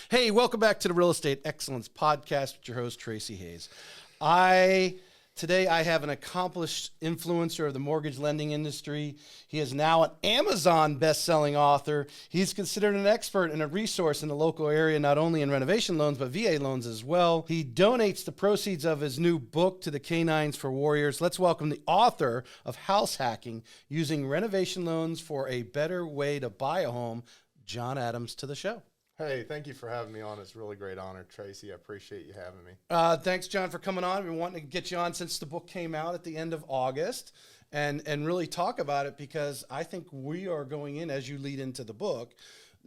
Hey, welcome back to the Real Estate Excellence Podcast with your host, Tracy Hayes. Today I have an accomplished influencer of the mortgage lending industry. He is now an Amazon best-selling author. He's considered an expert and a resource in the local area, not only in renovation loans, but VA loans as well. He donates the proceeds of his new book to the Canines for Warriors. Let's welcome the author of House Hacking, Using Renovation Loans for a Better Way to Buy a Home, John Adams, to the show. Hey, thank you for having me on. It's a really great honor, Tracy. I appreciate you having me. Thanks, John, for coming on. We've been wanting to get you on since the book came out at the end of August and really talk about it, because I think we are going in, as you lead into the book,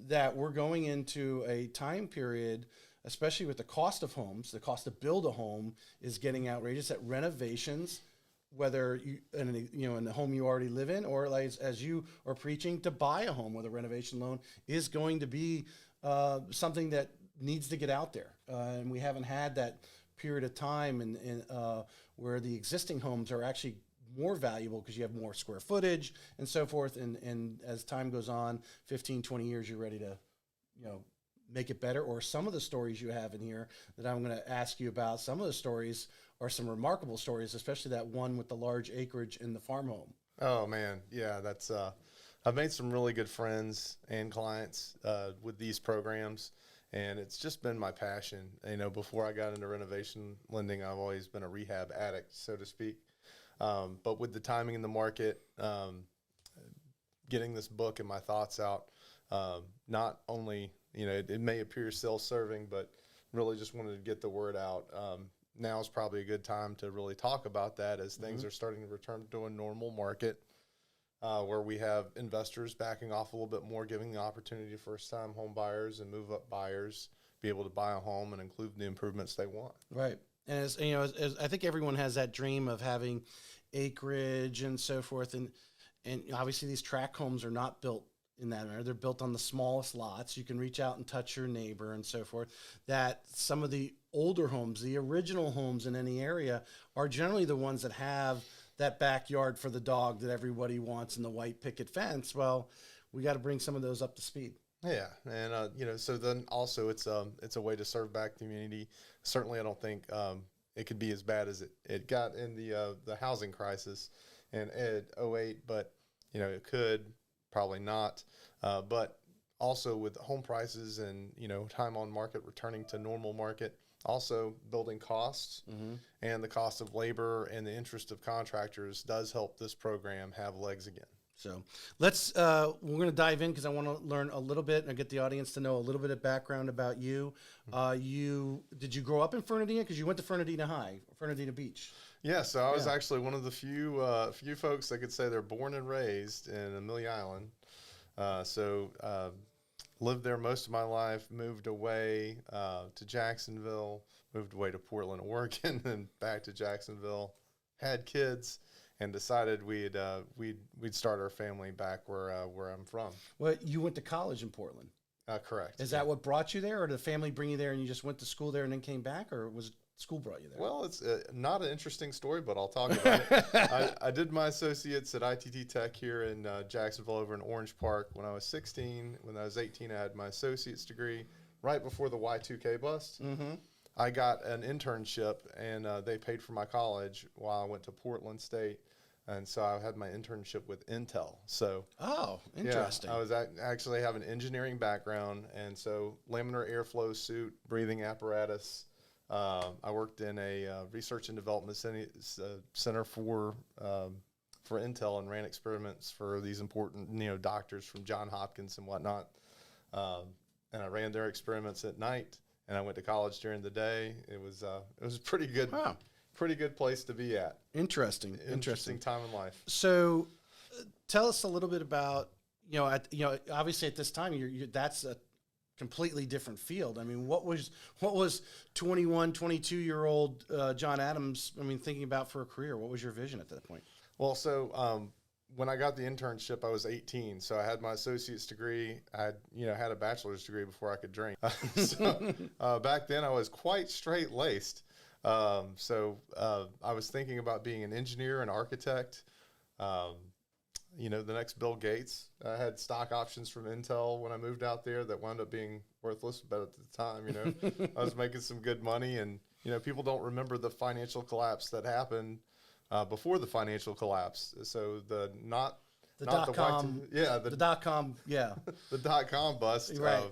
that we're going into a time period, especially with the cost of homes, the cost to build a home is getting outrageous, that renovations, whether you in the home you already live in, or like, as you are preaching, to buy a home with a renovation loan is going to be something that needs to get out there. And we haven't had that period of time where the existing homes are actually more valuable because you have more square footage and so forth. And as time goes on, 15, 20 years, you're ready to, make it better. Or some of the stories you have in here that I'm going to ask you about, some of the stories are some remarkable stories, especially that one with the large acreage in the farm home. Oh, man. Yeah, that's... I've made some really good friends and clients with these programs, and it's just been my passion. Before I got into renovation lending, I've always been a rehab addict, so to speak. But with the timing in the market, getting this book and my thoughts out, not only, it may appear self-serving, but really just wanted to get the word out. Now is probably a good time to really talk about that as things are starting to return to a normal market. Where we have investors backing off a little bit more, giving the opportunity to first-time home buyers and move-up buyers be able to buy a home and include the improvements they want. Right. And as I think everyone has that dream of having acreage and so forth, and obviously these tract homes are not built in that manner. They're built on the smallest lots. You can reach out and touch your neighbor and so forth. That some of the older homes, the original homes in any area, are generally the ones that have that backyard for the dog that everybody wants and the white picket fence. Well, we got to bring some of those up to speed. Yeah, and so then also it's a way to serve back the community. Certainly, I don't think it could be as bad as it got in the housing crisis in 2008, but it could, probably not. But also with home prices and time on market returning to normal market. Also, building costs and the cost of labor and the interest of contractors does help this program have legs again. So we're going to dive in because I want to learn a little bit and get the audience to know a little bit of background about you. Did you grow up in Fernandina? Because you went to Fernandina High, Fernandina Beach. Yeah, so I was actually one of the few folks that could say they're born and raised in Amelia Island. Lived there most of my life, moved away to Jacksonville, moved away to Portland, Oregon, and back to Jacksonville, had kids, and decided we'd start our family back where I'm from. Well, you went to college in Portland. Correct. Is that what brought you there, or did the family bring you there and you just went to school there and then came back, or was school brought you there? Well, it's not an interesting story, but I'll talk about it. I did my associates at ITT Tech here in Jacksonville over in Orange Park when I was 16. When I was 18, I had my associate's degree right before the Y2K bust. I got an internship, and they paid for my college while I went to Portland State. And so I had my internship with Intel. So interesting. Yeah, I was actually have an engineering background, and so laminar airflow suit, breathing apparatus. I worked in a research and development center for Intel and ran experiments for these important doctors from Johns Hopkins and whatnot. And I ran their experiments at night, and I went to college during the day. It was pretty good. Wow. Pretty good place to be at. Interesting time in life. So, tell us a little bit about obviously at this time that's a completely different field. I mean, what was 21, 22-year-old John Adams, thinking about for a career? What was your vision at that point? Well, so when I got the internship, I was 18. So I had my associate's degree. I had a bachelor's degree before I could drink. Back then I was quite straight-laced. So I was thinking about being an engineer, an architect, the next Bill Gates. I had stock options from Intel when I moved out there that wound up being worthless, but at the time, you know, I was making some good money, and you know, people don't remember the financial collapse that happened before the financial collapse. So the dot-com, the dot-com, yeah, the dot-com bust. Right.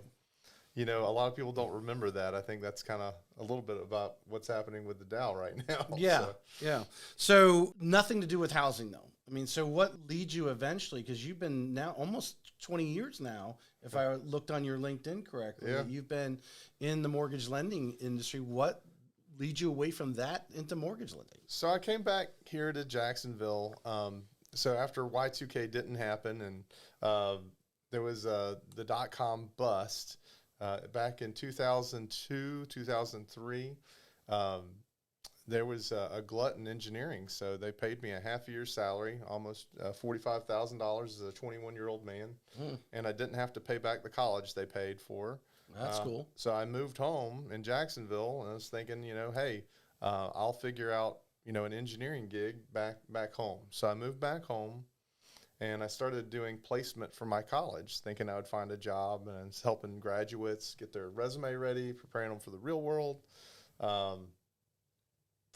You know, a lot of people don't remember that. I think that's kind of a little bit about what's happening with the Dow right now. Yeah, So. yeah. So nothing to do with housing, though. I mean, so what leads you eventually? Because you've been now almost 20 years now, if I looked on your LinkedIn correctly. Yeah. You've been in the mortgage lending industry. What leads you away from that into mortgage lending? So I came back here to Jacksonville. So after Y2K didn't happen, and there was the dot-com bust back in 2002, 2003. There was a glut in engineering, so they paid me a half a year's salary, almost $45,000 as a 21-year-old man, and I didn't have to pay back the college they paid for. That's cool. So I moved home in Jacksonville, and I was thinking, you know, hey, I'll figure out, you know, an engineering gig back home. So I moved back home, and I started doing placement for my college, thinking I would find a job, and I was helping graduates get their resume ready, preparing them for the real world.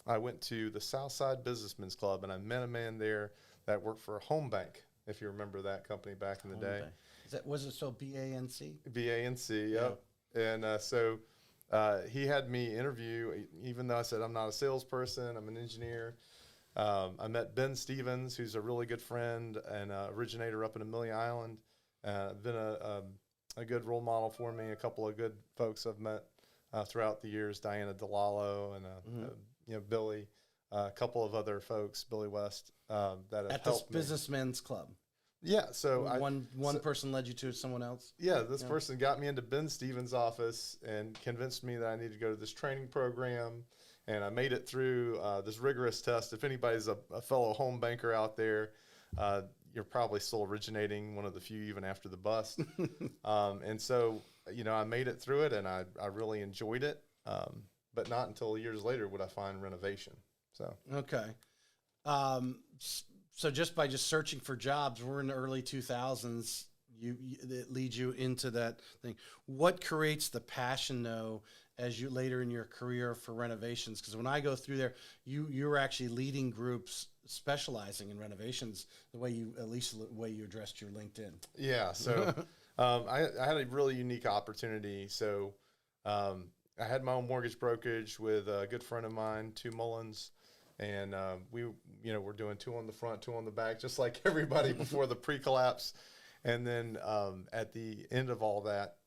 I went to the Southside Businessmen's Club, and I met a man there that worked for a home bank, if you remember that company back in the day. Was it so BANC? BANC, yep. Yeah. And so he had me interview, even though I said I'm not a salesperson, I'm an engineer. I met Ben Stevens, who's a really good friend and originator up in Amelia Island. Been a good role model for me. A couple of good folks I've met throughout the years, Diana DeLallo and you know, Billy, a couple of other folks, Billy West, that have at helped this businessmen's club. Yeah, so one person led you to someone else. Yeah, this person got me into Ben Stevens' office and convinced me that I needed to go to this training program, and I made it through this rigorous test. If anybody's a fellow home banker out there, you're probably still originating, one of the few even after the bust. And so, you know, I made it through it, and I really enjoyed it. But not until years later would I find renovation. So okay. So just by searching for jobs, we're in the early 2000s. It leads you into that thing. What creates the passion, though, as you later in your career for renovations? Because when I go through there, you're actually leading groups specializing in renovations. The way you addressed your LinkedIn. Yeah. So I had a really unique opportunity. So I had my own mortgage brokerage with a good friend of mine, Two Mullins. And we, you know, we're doing 2 on the front, 2 on the back, just like everybody before the pre-collapse. And then at the end of all that,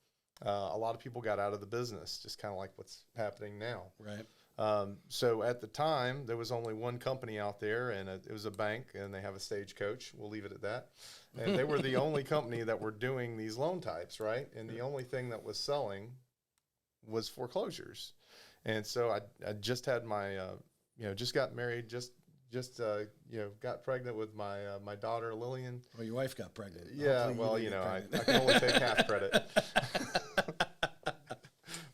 a lot of people got out of the business, just kind of like what's happening now. Right. So at the time, there was only one company out there, and it was a bank, and they have a stagecoach. We'll leave it at that. And they were the only company that were doing these loan types, right? And the only thing that was selling was foreclosures. And so I just had my you know, just got married, just you know, got pregnant with my my daughter Lillian. Well, your wife got pregnant. Yeah, Hopefully well, you know, I can only take half credit.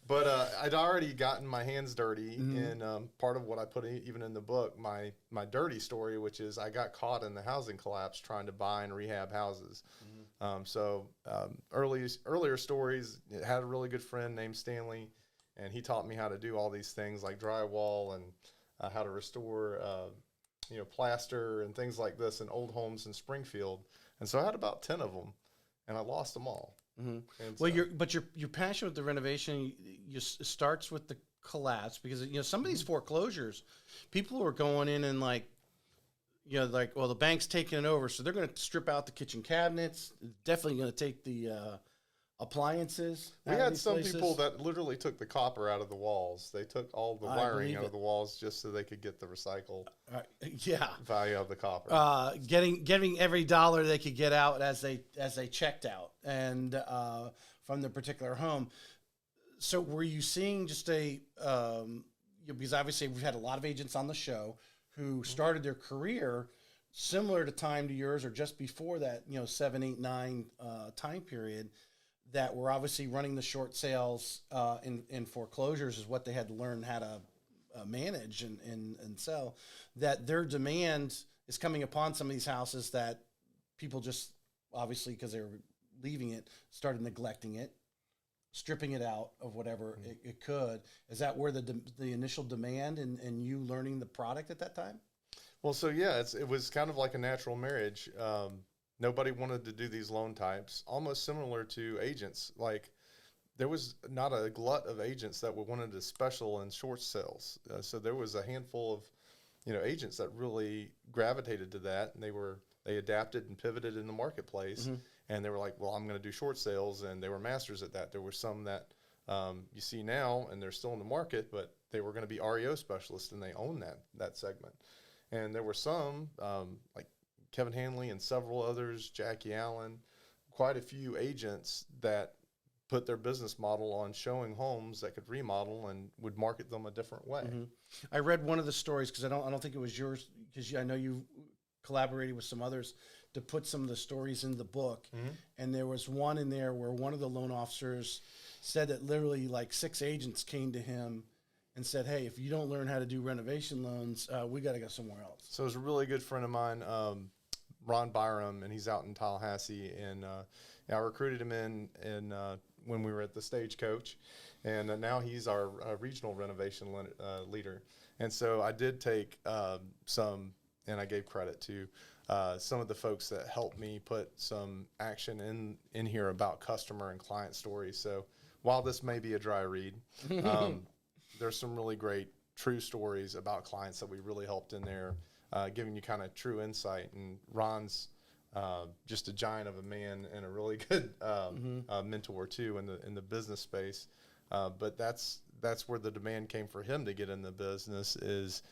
But I'd already gotten my hands dirty in part of what I put even in the book, my dirty story, which is I got caught in the housing collapse trying to buy and rehab houses. So earlier stories, I had a really good friend named Stanley, and he taught me how to do all these things like drywall and how to restore, you know, plaster and things like this in old homes in Springfield. And so I had about 10 of them, and I lost them all. Well, your passion with the renovation starts with the collapse, because, you know, some of these foreclosures, people who are going in and like, you know, like, well, the bank's taking it over, so they're going to strip out the kitchen cabinets. Definitely going to take the appliances. We had some people that literally took the copper out of the walls. They took all the wiring out of the walls just so they could get the recycled value of the copper. Getting every dollar they could get out as they checked out and from the particular home. So were you seeing just because obviously we've had a lot of agents on the show who started their career similar to time to yours or just before that, you know, 7, 8, 9 time period, that were obviously running the short sales in foreclosures is what they had to learn how to manage and sell, that their demand is coming upon some of these houses that people just obviously, because they were leaving it, started neglecting it. stripping it out of whatever it could. Is that where the initial demand and you learning the product at that time? Well, so yeah, it was kind of like a natural marriage. Nobody wanted to do these loan types, almost similar to agents. Like there was not a glut of agents that wanted to special in short sales. So there was a handful of, agents that really gravitated to that, and they adapted and pivoted in the marketplace, and they were like, well, I'm going to do short sales, and they were masters at that. There were some that you see now, and they're still in the market, but they were going to be REO specialists, and they own that segment. And there were some, like Kevin Hanley and several others, Jackie Allen, quite a few agents that put their business model on showing homes that could remodel and would market them a different way. I read one of the stories, because I don't think it was yours, because I know you collaborated with some others to put some of the stories in the book. And there was one in there where one of the loan officers said that literally like 6 agents came to him and said, hey, if you don't learn how to do renovation loans, we got to go somewhere else. So it was a really good friend of mine, Ron Byram, and he's out in Tallahassee. And I recruited him in when we were at the Stagecoach. And now he's our regional renovation leader. And so I did take some, and I gave credit to some of the folks that helped me put some action in here about customer and client stories. So while this may be a dry read, there's some really great true stories about clients that we really helped in there, giving you kind of true insight. And Ron's just a giant of a man and a really good mentor too in the business space. But that's where the demand came for him to get in the business is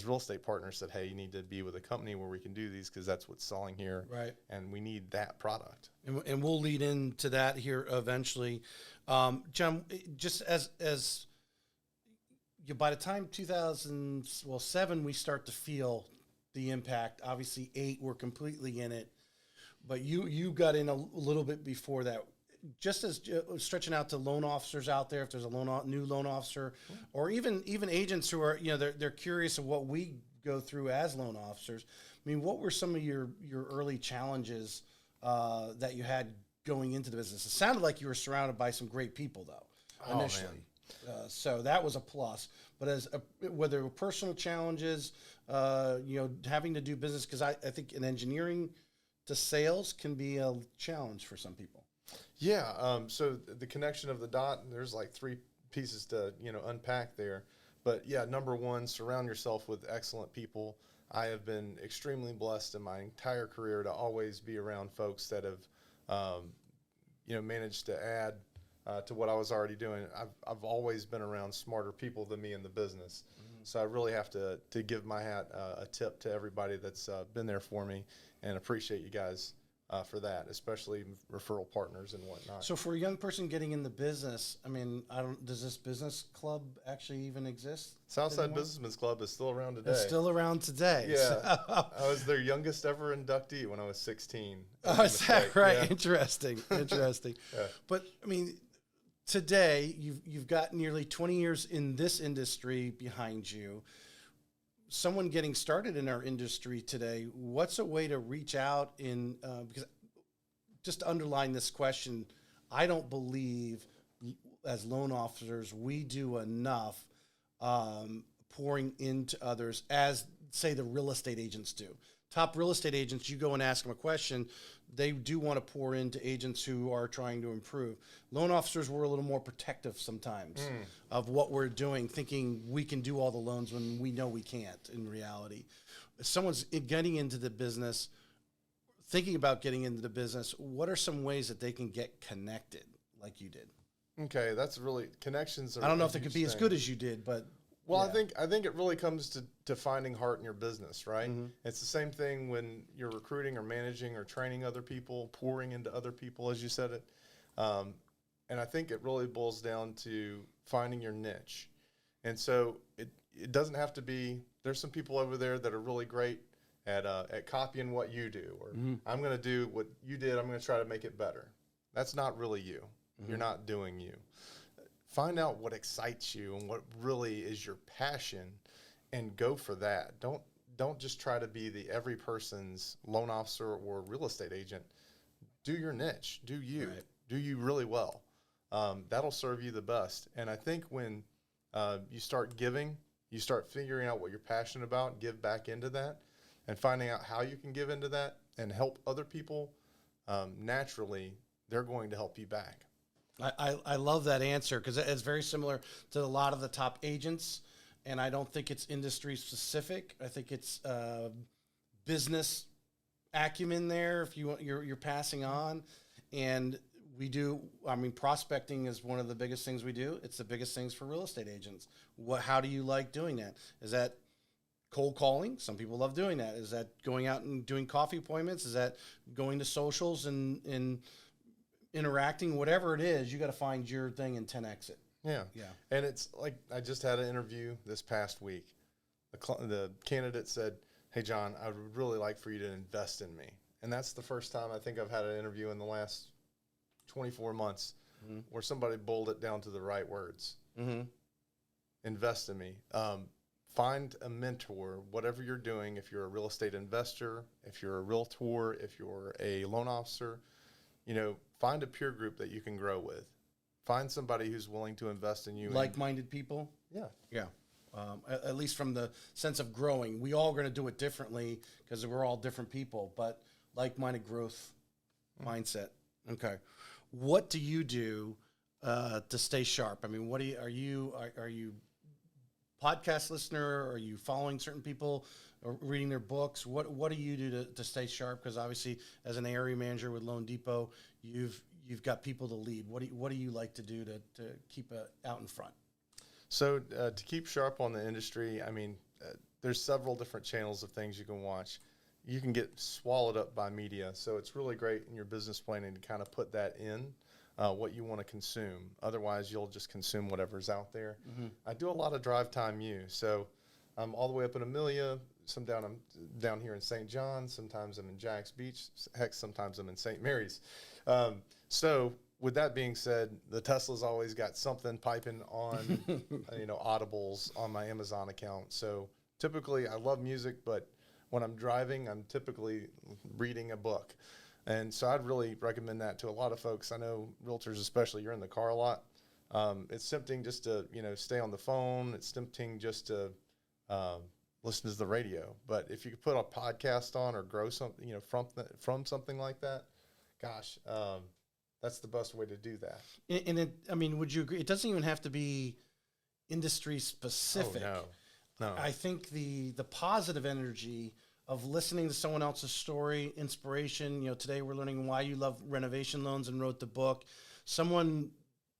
real estate partners said, hey, you need to be with a company where we can do these because that's what's selling here. Right. And we need that product. And we'll lead into that here eventually. John, just as by the time 2007, we start to feel the impact. Obviously, 8, we're completely in it. But you got in a little bit before that. Just as stretching out to loan officers out there, if there's a new loan officer, or even agents who are, they're curious of what we go through as loan officers. I mean, what were some of your early challenges that you had going into the business? It sounded like you were surrounded by some great people, though, initially. So that was a plus. But whether personal challenges, having to do business, because I think in engineering to sales can be a challenge for some people. Yeah. So the connection of the dot, there's like 3 pieces to, unpack there. But yeah, number 1, surround yourself with excellent people. I have been extremely blessed in my entire career to always be around folks that have, managed to add to what I was already doing. I've always been around smarter people than me in the business. So I really have to give my hat a tip to everybody that's been there for me, and appreciate you guys for that, especially referral partners and whatnot. So for a young person getting in the business, I mean, does this business club actually even exist? Southside Businessmen's Club is still around today. It's still around today. Yeah. I was their youngest ever inductee when I was 16. Oh, is that right? Yeah. Interesting. Yeah. But I mean, today you've got nearly 20 years in this industry behind you. Someone getting started in our industry today, what's a way to reach out because just to underline this question, I don't believe as loan officers we do enough pouring into others as, say, the real estate agents do. Top real estate agents, you go and ask them a question, they do want to pour into agents who are trying to improve. Loan officers were a little more protective sometimes of what we're doing, thinking we can do all the loans when we know we can't in reality. If someone's getting into the business, thinking about getting into the business, what are some ways that they can get connected like you did? Okay, that's really, connections are I don't know if they could be as good as you did, but... Well, yeah. I think it really comes to finding heart in your business, right? Mm-hmm. It's the same thing when you're recruiting or managing or training other people, pouring into other people, as you said it. And I think it really boils down to finding your niche. And so it doesn't have to be, there's some people over there that are really great at copying what you do, or I'm going to do what you did, I'm going to try to make it better. That's not really you. You're not doing you. Find out what excites you and what really is your passion, and go for that. Don't just try to be the every person's loan officer or real estate agent. Do your niche. Do you. Right. Do you really well. that'll serve you the best. And I think when you start giving, you start figuring out what you're passionate about, give back into that, and finding out how you can give into that and help other people, naturally, they're going to help you back. I love that answer because it's very similar to a lot of the top agents, and I don't think it's industry specific. I think it's business acumen there. If you're passing on, and we do. I mean, prospecting is one of the biggest things we do. It's the biggest things for real estate agents. How do you like doing that? Is that cold calling? Some people love doing that. Is that going out and doing coffee appointments? Is that going to socials and interacting? Whatever it is, you got to find your thing and 10x it. Yeah. Yeah. And it's like, I just had an interview this past week. The candidate said, "Hey, John, I would really like for you to invest in me." And that's the first time I think I've had an interview in the last 24 months where somebody boiled it down to the right words. Invest in me. Find a mentor, whatever you're doing. If you're a real estate investor, if you're a realtor, if you're a loan officer, find a peer group that you can grow with. Find somebody who's willing to invest in you. Like-minded people. Yeah. Yeah. At least from the sense of growing, we all going to do it differently because we're all different people, but like-minded growth mindset. Okay. What do you do to stay sharp? I mean, are you podcast listener? Are you following certain people or reading their books? What do you do to stay sharp? Because obviously, as an area manager with Loan Depot, you've got people to lead. What do you like to do to keep out in front? So to keep sharp on the industry, I mean, there's several different channels of things you can watch. You can get swallowed up by media, so it's really great in your business planning to kind of put that in what you want to consume. Otherwise, you'll just consume whatever's out there. I do a lot of drive time so I'm all the way up in Amelia. I'm down here in St. John. Sometimes I'm in Jax Beach. Heck, sometimes I'm in St. Mary's. So with that being said, the Tesla's always got something piping on, audibles on my Amazon account. So typically I love music, but when I'm driving, I'm typically reading a book. And so I'd really recommend that to a lot of folks. I know realtors, especially, you're in the car a lot. It's tempting just to, stay on the phone. It's tempting just to listen to the radio. But if you could put a podcast on or grow something, from something like that, gosh, that's the best way to do that. And would you agree? It doesn't even have to be industry specific. Oh, no. I think the positive energy of listening to someone else's story, inspiration. Today we're learning why you love renovation loans and wrote the book. Someone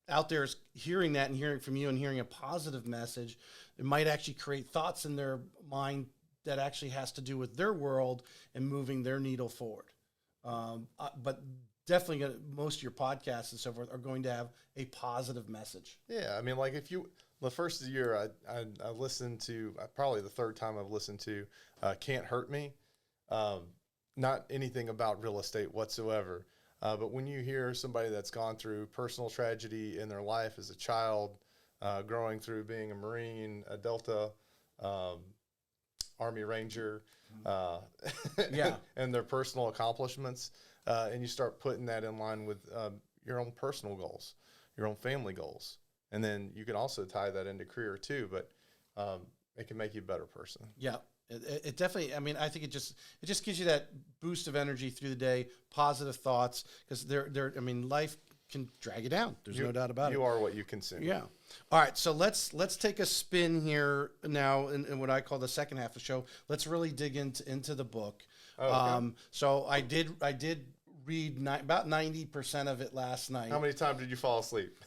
out there is hearing that and hearing from you and hearing a positive message. It might actually create thoughts in their mind that actually has to do with their world and moving their needle forward. But definitely most of your podcasts and so forth are going to have a positive message. Yeah, I mean, like the first year I listened to, probably the third time I've listened to Can't Hurt Me. Not anything about real estate whatsoever. But when you hear somebody that's gone through personal tragedy in their life as a child, growing through being a Marine, a Delta, Army Ranger, and their personal accomplishments, and you start putting that in line with your own personal goals, your own family goals. And then you can also tie that into career too, but it can make you a better person. Yeah, it definitely, I think it just gives you that boost of energy through the day, positive thoughts, because life can drag you down. There's no doubt about it. You are what you consume. Yeah. All right, so let's take a spin here now in what I call the second half of the show. Let's really dig into the book. Oh, okay. So I did read about 90% of it last night. How many times did you fall asleep?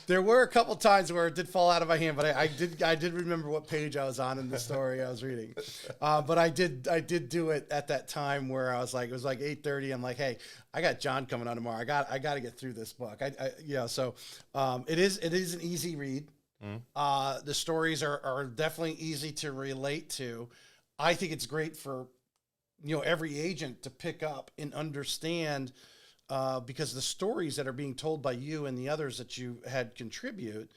There were a couple times where it did fall out of my hand, but I did remember what page I was on in the story I was reading. But I did do it at that time where I was like, it was like 8:30. I'm like, hey, I got John coming on tomorrow. I got to get through this book. So it is an easy read. The stories are definitely easy to relate to. I think it's great for every agent to pick up and understand, because the stories that are being told by you and the others that you had contribute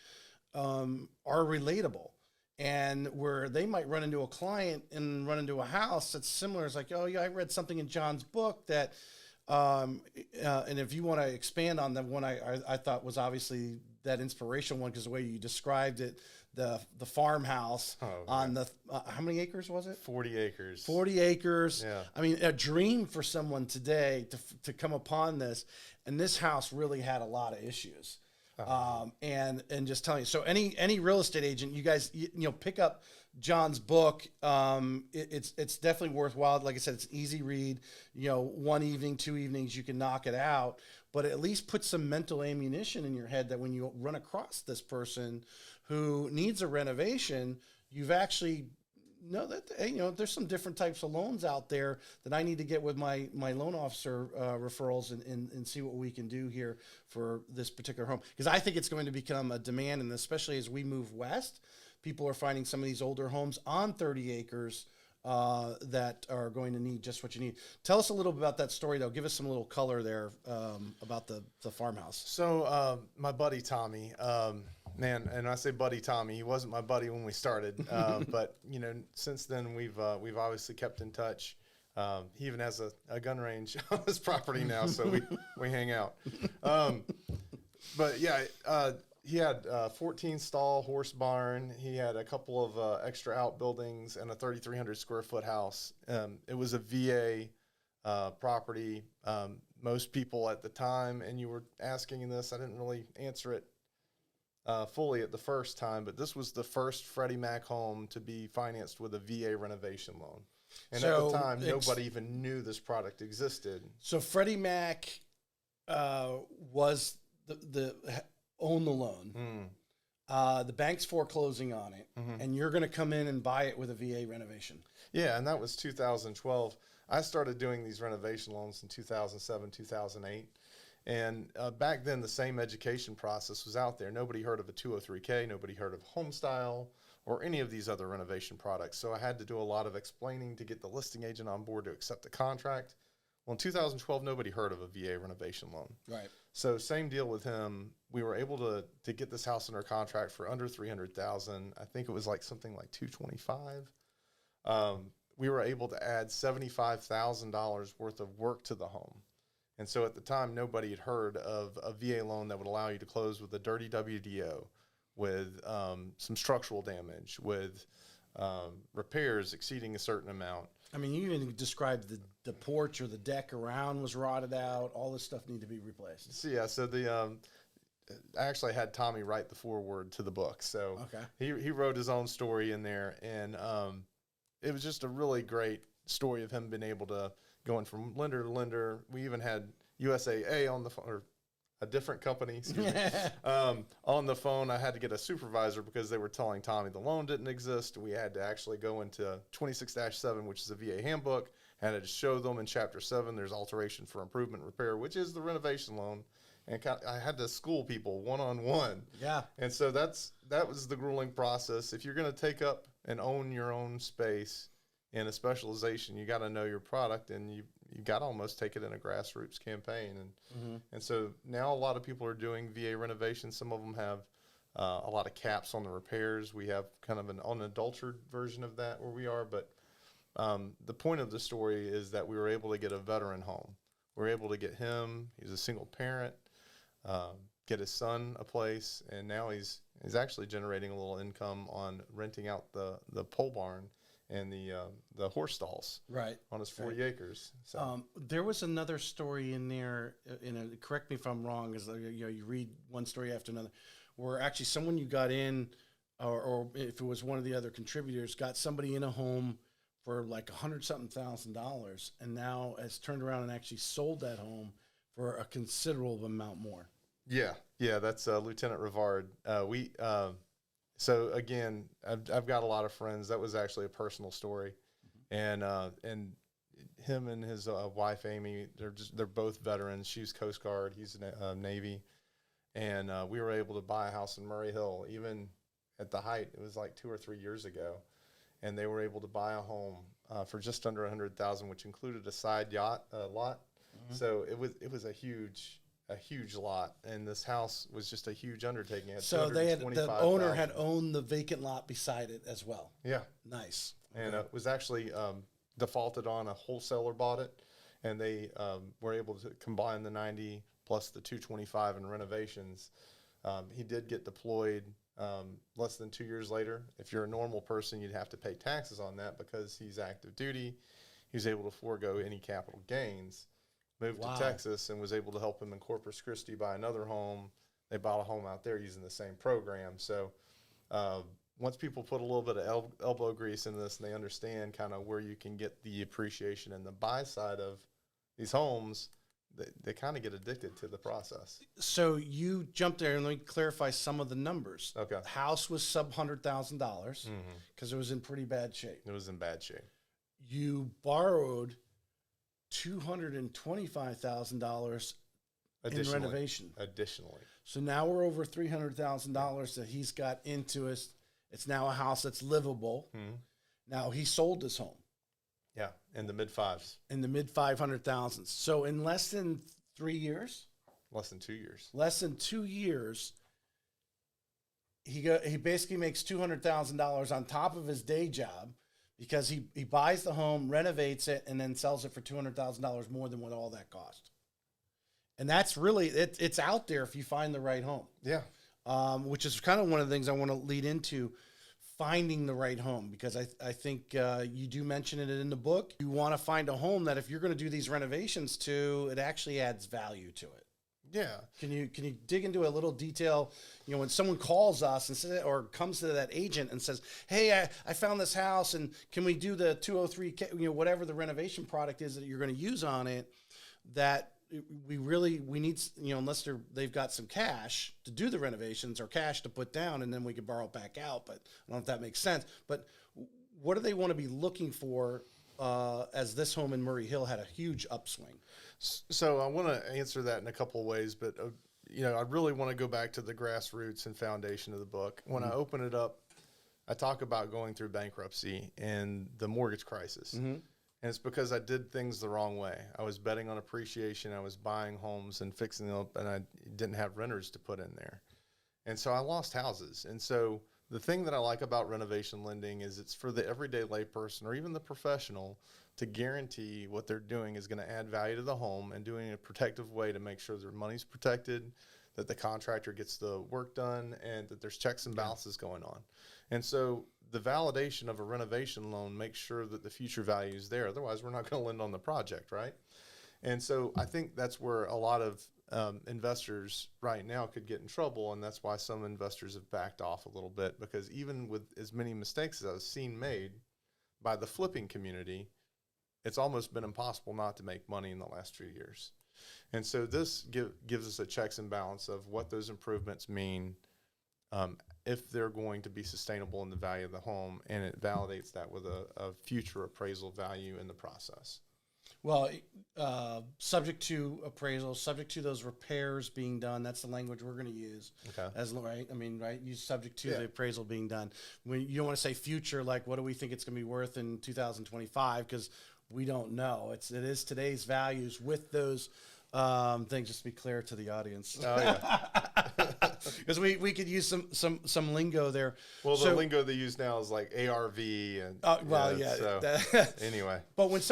are relatable, and where they might run into a client and run into a house that's similar. It's like, oh yeah, I read something in John's book that And if you want to expand on the one I thought was obviously that inspirational one, because the way you described it, the farmhouse on the how many acres was it? 40 acres. 40 acres. Yeah. I mean, a dream for someone today to come upon this. And this house really had a lot of issues. And just telling you, so any real estate agent, you guys, pick up John's book. It's definitely worthwhile. Like I said, it's easy read, 1 evening, 2 evenings, you can knock it out, but at least put some mental ammunition in your head that when you run across this person who needs a renovation, you've actually know that, hey, there's some different types of loans out there that I need to get with my loan officer referrals and see what we can do here for this particular home. Because I think it's going to become a demand, and especially as we move west, people are finding some of these older homes on 30 acres that are going to need just what you need. Tell us a little bit about that story, though. Give us some little color there about the farmhouse. So my buddy Tommy, man, and I say buddy Tommy, he wasn't my buddy when we started, but since then we've obviously kept in touch. He even has a gun range on his property now, so we hang out. But yeah, he had a 14 stall horse barn. He had a couple of extra outbuildings and a 3,300 square foot house. It was a VA property. Most people at the time, and you were asking this, I didn't really answer it fully at the first time, but this was the first Freddie Mac home to be financed with a VA renovation loan. And at the time, nobody even knew this product existed. So Freddie Mac was the own the loan. The bank's foreclosing on it, and you're going to come in and buy it with a VA renovation. Yeah, and that was 2012. I started doing these renovation loans in 2007, 2008. And back then, the same education process was out there. Nobody heard of a 203K. Nobody heard of HomeStyle or any of these other renovation products. So I had to do a lot of explaining to get the listing agent on board to accept the contract. Well, in 2012, nobody heard of a VA renovation loan. Right. So same deal with him. We were able to get this house under contract for under $300,000. I think it was like something like $225,000. We were able to add $75,000 worth of work to the home. And so at the time, nobody had heard of a VA loan that would allow you to close with a dirty WDO, with some structural damage, with repairs exceeding a certain amount. I mean, you even described the porch or the deck around was rotted out. All this stuff need to be replaced. So yeah, so I actually had Tommy write the foreword to the book. So okay. He wrote his own story in there, and it was just a really great story of him being able to going from lender to lender. We even had USAA on the phone, or a different company, excuse me, on the phone. I had to get a supervisor because they were telling Tommy the loan didn't exist. We had to actually go into 26-7, which is a VA handbook, and I had to show them in Chapter 7 there's alteration for improvement repair, which is the renovation loan. And I had to school people one-on-one. Yeah. And so that was the grueling process. If you're going to take up and own your own space in a specialization, you got to know your product, and you got to almost take it in a grassroots campaign. And so now a lot of people are doing VA renovations. Some of them have a lot of caps on the repairs. We have kind of an unadulterated version of that where we are. But the point of the story is that we were able to get a veteran home. We were able to get him. He's a single parent. Get his son a place, and now he's actually generating a little income on renting out the pole barn and the horse stalls, right, on his 40 acres. So there was another story in there. Correct me if I'm wrong, because you read one story after another, where actually someone you got in, or if it was one of the other contributors, got somebody in a home for like $100,000, and now has turned around and actually sold that home for a considerable amount more. Yeah, that's Lieutenant Rivard. So again, I've got a lot of friends. That was actually a personal story, and him and his wife Amy, they're both veterans. She's Coast Guard, he's Navy, and we were able to buy a house in Murray Hill. Even at the height, it was like 2 or 3 years ago, and they were able to buy a home for just under $100,000, which included a side lot. So it was a huge lot, and this house was just a huge undertaking. So the owner had owned the vacant lot beside it as well. Yeah, nice. And it was actually defaulted on. A wholesaler bought it, and they were able to combine the 90 plus the 225 in renovations. He did get deployed less than 2 years later. If you're a normal person, you'd have to pay taxes on that because he's active duty. He was able to forego any capital gains, moved to Texas, and was able to help him in Corpus Christi buy another home. They bought a home out there using the same program. So once people put a little bit of elbow grease in this and they understand kind of where you can get the appreciation and the buy side of these homes, they kind of get addicted to the process. So you jumped there, and let me clarify some of the numbers. Okay. The house was sub $100,000 because it was in pretty bad shape. It was in bad shape. You borrowed $225,000 in renovation. Additionally. So now we're over $300,000 that he's got into us. It's now a house that's livable. Now he sold his home. Yeah, in the mid-5s. In the mid-500,000s. So in less than 3 years? Less than 2 years. Less than 2 years, he basically makes $200,000 on top of his day job because he buys the home, renovates it, and then sells it for $200,000 more than what all that cost. And that's really, it's out there if you find the right home. Yeah. Which is kind of one of the things I want to lead into, finding the right home, because I think you do mention it in the book. You want to find a home that if you're going to do these renovations to, it actually adds value to it. Yeah. Can you dig into a little detail? You know, when someone calls us and says, or comes to that agent and says, "Hey, I found this house, and can we do the 203K? You know, whatever the renovation product is that you're going to use on it, that we need, you know, unless they've got some cash to do the renovations or cash to put down, and then we can borrow it back out." But I don't know if that makes sense. But what do they want to be looking for as this home in Murray Hill had a huge upswing? So I want to answer that in a couple of ways, but you know, I really want to go back to the grassroots and foundation of the book. When I open it up, I talk about going through bankruptcy and the mortgage crisis. And it's because I did things the wrong way. I was betting on appreciation. I was buying homes and fixing them up, and I didn't have renters to put in there. And so I lost houses. And so the thing that I like about renovation lending is it's for the everyday layperson or even the professional to guarantee what they're doing is going to add value to the home and doing it in a protective way to make sure their money's protected, that the contractor gets the work done, and that there's checks and balances going on. And so the validation of a renovation loan makes sure that the future value is there. Otherwise, we're not going to lend on the project, right? And so I think that's where a lot of investors right now could get in trouble, and that's why some investors have backed off a little bit, because even with as many mistakes as I've seen made by the flipping community, it's almost been impossible not to make money in the last 2 years. And so this gives us a checks and balance of what those improvements mean, if they're going to be sustainable in the value of the home, and it validates that with a future appraisal value in the process. Well, subject to appraisal, subject to those repairs being done. That's the language we're going to use. Okay. Right? I mean, right? You subject to the appraisal being done. When you don't want to say future, like what do we think it's going to be worth in 2025? Because we don't know. It is today's values with those things. Just to be clear to the audience. Oh yeah. Because we could use some lingo there. Well, the lingo they use now is like ARV and anyway. But when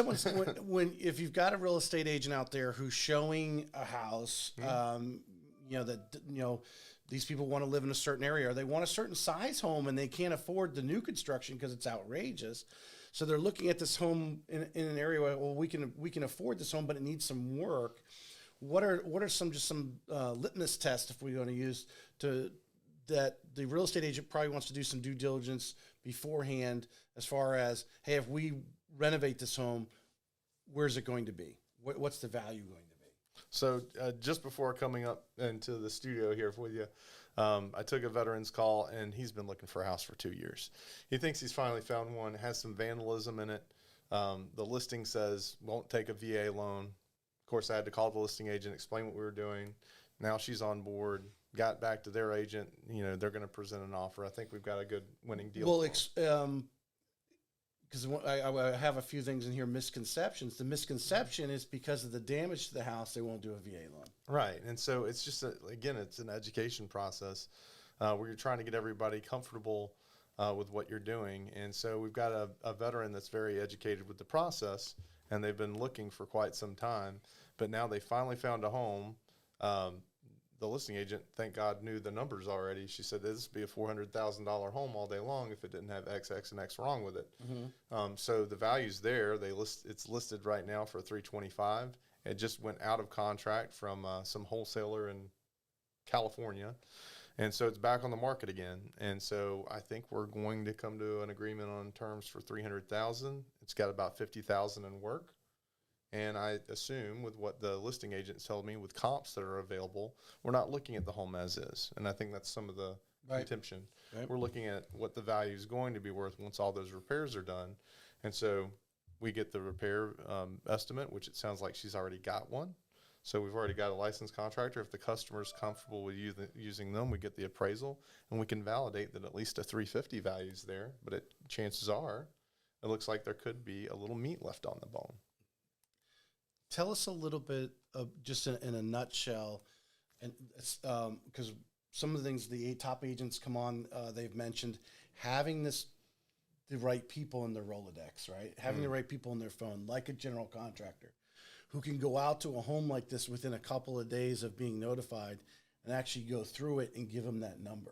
if you've got a real estate agent out there who's showing a house, these people want to live in a certain area, or they want a certain size home and they can't afford the new construction because it's outrageous. So they're looking at this home in an area where, well, we can afford this home, but it needs some work. What are some litmus tests, if we're going to use, that the real estate agent probably wants to do some due diligence beforehand, as far as, hey, if we renovate this home, where's it going to be? What's the value going to be? So just before coming up into the studio here with you, I took a veteran's call, and he's been looking for a house for 2 years. He thinks he's finally found one. It has some vandalism in it. The listing says won't take a VA loan. Of course, I had to call the listing agent, explain what we were doing. Now she's on board. Got back to their agent. You know, they're going to present an offer. I think we've got a good winning deal. Well, because I have a few things in here, misconceptions. The misconception is because of the damage to the house, they won't do a VA loan. Right. And so it's just, it's an education process where you're trying to get everybody comfortable with what you're doing. And so we've got a veteran that's very educated with the process, and they've been looking for quite some time, but now they finally found a home. The listing agent, thank God, knew the numbers already. She said this would be a $400,000 home all day long if it didn't have X, X, and X wrong with it. So the value's there. It's listed right now for $325. It just went out of contract from some wholesaler in California, and so it's back on the market again. And so I think we're going to come to an agreement on terms for $300,000. It's got about $50,000 in work. And I assume with what the listing agents told me, with comps that are available, we're not looking at the home as is. And I think that's some of the contention. Right. We're looking at what the value is going to be worth once all those repairs are done. And so we get the repair estimate, which it sounds like she's already got one. So we've already got a licensed contractor. If the customer's comfortable with using them, we get the appraisal, and we can validate that at least a 350 value is there. But chances are, it looks like there could be a little meat left on the bone. Tell us a little bit of, just in a nutshell, and because some of the things the top agents come on, they've mentioned having the right people in their Rolodex, right? Having the right people in their phone, like a general contractor, who can go out to a home like this within a couple of days of being notified and actually go through it and give them that number.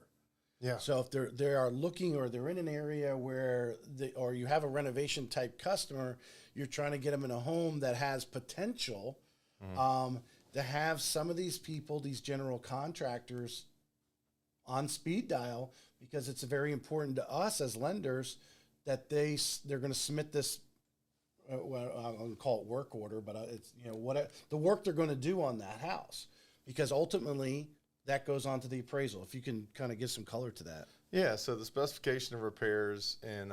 Yeah. So if they are looking, or they're in an area where or you have a renovation type customer, you're trying to get them in a home that has potential, to have some of these people, these general contractors, on speed dial, because it's very important to us as lenders that they're going to submit this. Well, I'm going to call it work order, but it's what the work they're going to do on that house, because ultimately that goes on to the appraisal. If you can kind of give some color to that. Yeah. So the specification of repairs and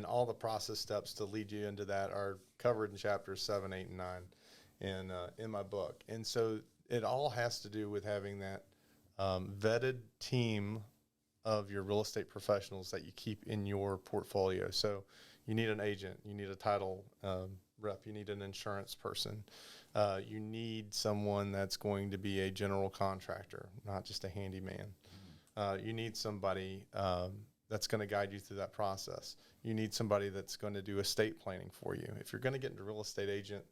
all the process steps to lead you into that are covered in chapters 7, 8, and 9 in my book. And so it all has to do with having that vetted team of your real estate professionals that you keep in your portfolio. So you need an agent, you need a title rep, you need an insurance person. You need someone that's going to be a general contractor, not just a handyman. You need somebody that's going to guide you through that process. You need somebody that's going to do estate planning for you. If you're going to get into real estate agent,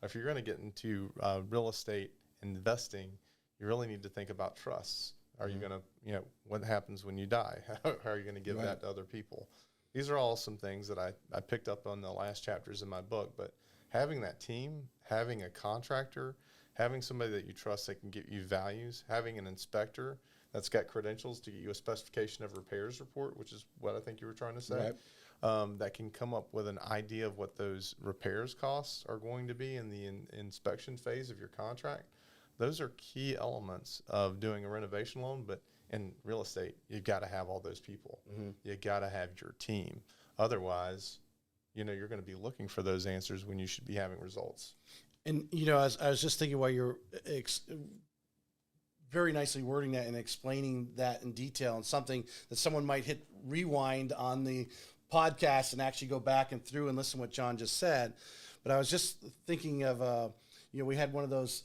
if you're going to get into real estate investing, you really need to think about trusts. Are you going to, what happens when you die? How are you going to give that to other people? These are all some things that I picked up on the last chapters in my book, but having that team, having a contractor, having somebody that you trust that can give you values, having an inspector that's got credentials to get you a specification of repairs report, which is what I think you were trying to say, that can come up with an idea of what those repairs costs are going to be in the inspection phase of your contract. Those are key elements of doing a renovation loan, but in real estate, you've got to have all those people. You got to have your team. Otherwise, you're going to be looking for those answers when you should be having results. And, I was just thinking while you're very nicely wording that and explaining that in detail, and something that someone might hit rewind on the podcast and actually go back and through and listen to what John just said. But I was just thinking of, we had one of those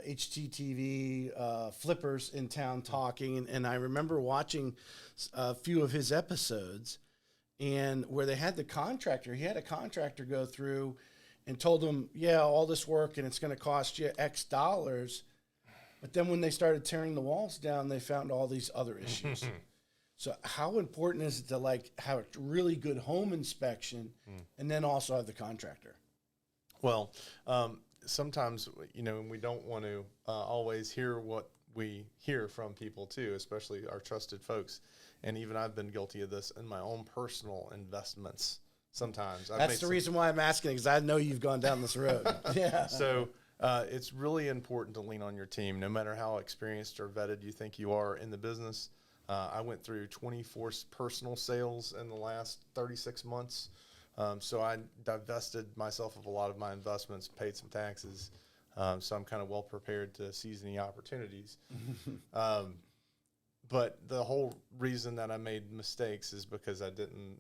HGTV flippers in town talking, and I remember watching a few of his episodes, and where they had he had a contractor go through and told him, all this work and it's going to cost you X dollars. But then when they started tearing the walls down, they found all these other issues. So how important is it to have a really good home inspection and then also have the contractor? Well, sometimes, we don't want to always hear what we hear from people too, especially our trusted folks. And even I've been guilty of this in my own personal investments. Sometimes that's the reason why I'm asking, because I know you've gone down this road. Yeah. So it's really important to lean on your team, no matter how experienced or vetted you think you are in the business. I went through 24 personal sales in the last 36 months. So I divested myself of a lot of my investments, paid some taxes. So I'm kind of well prepared to seize any opportunities. But the whole reason that I made mistakes is because I didn't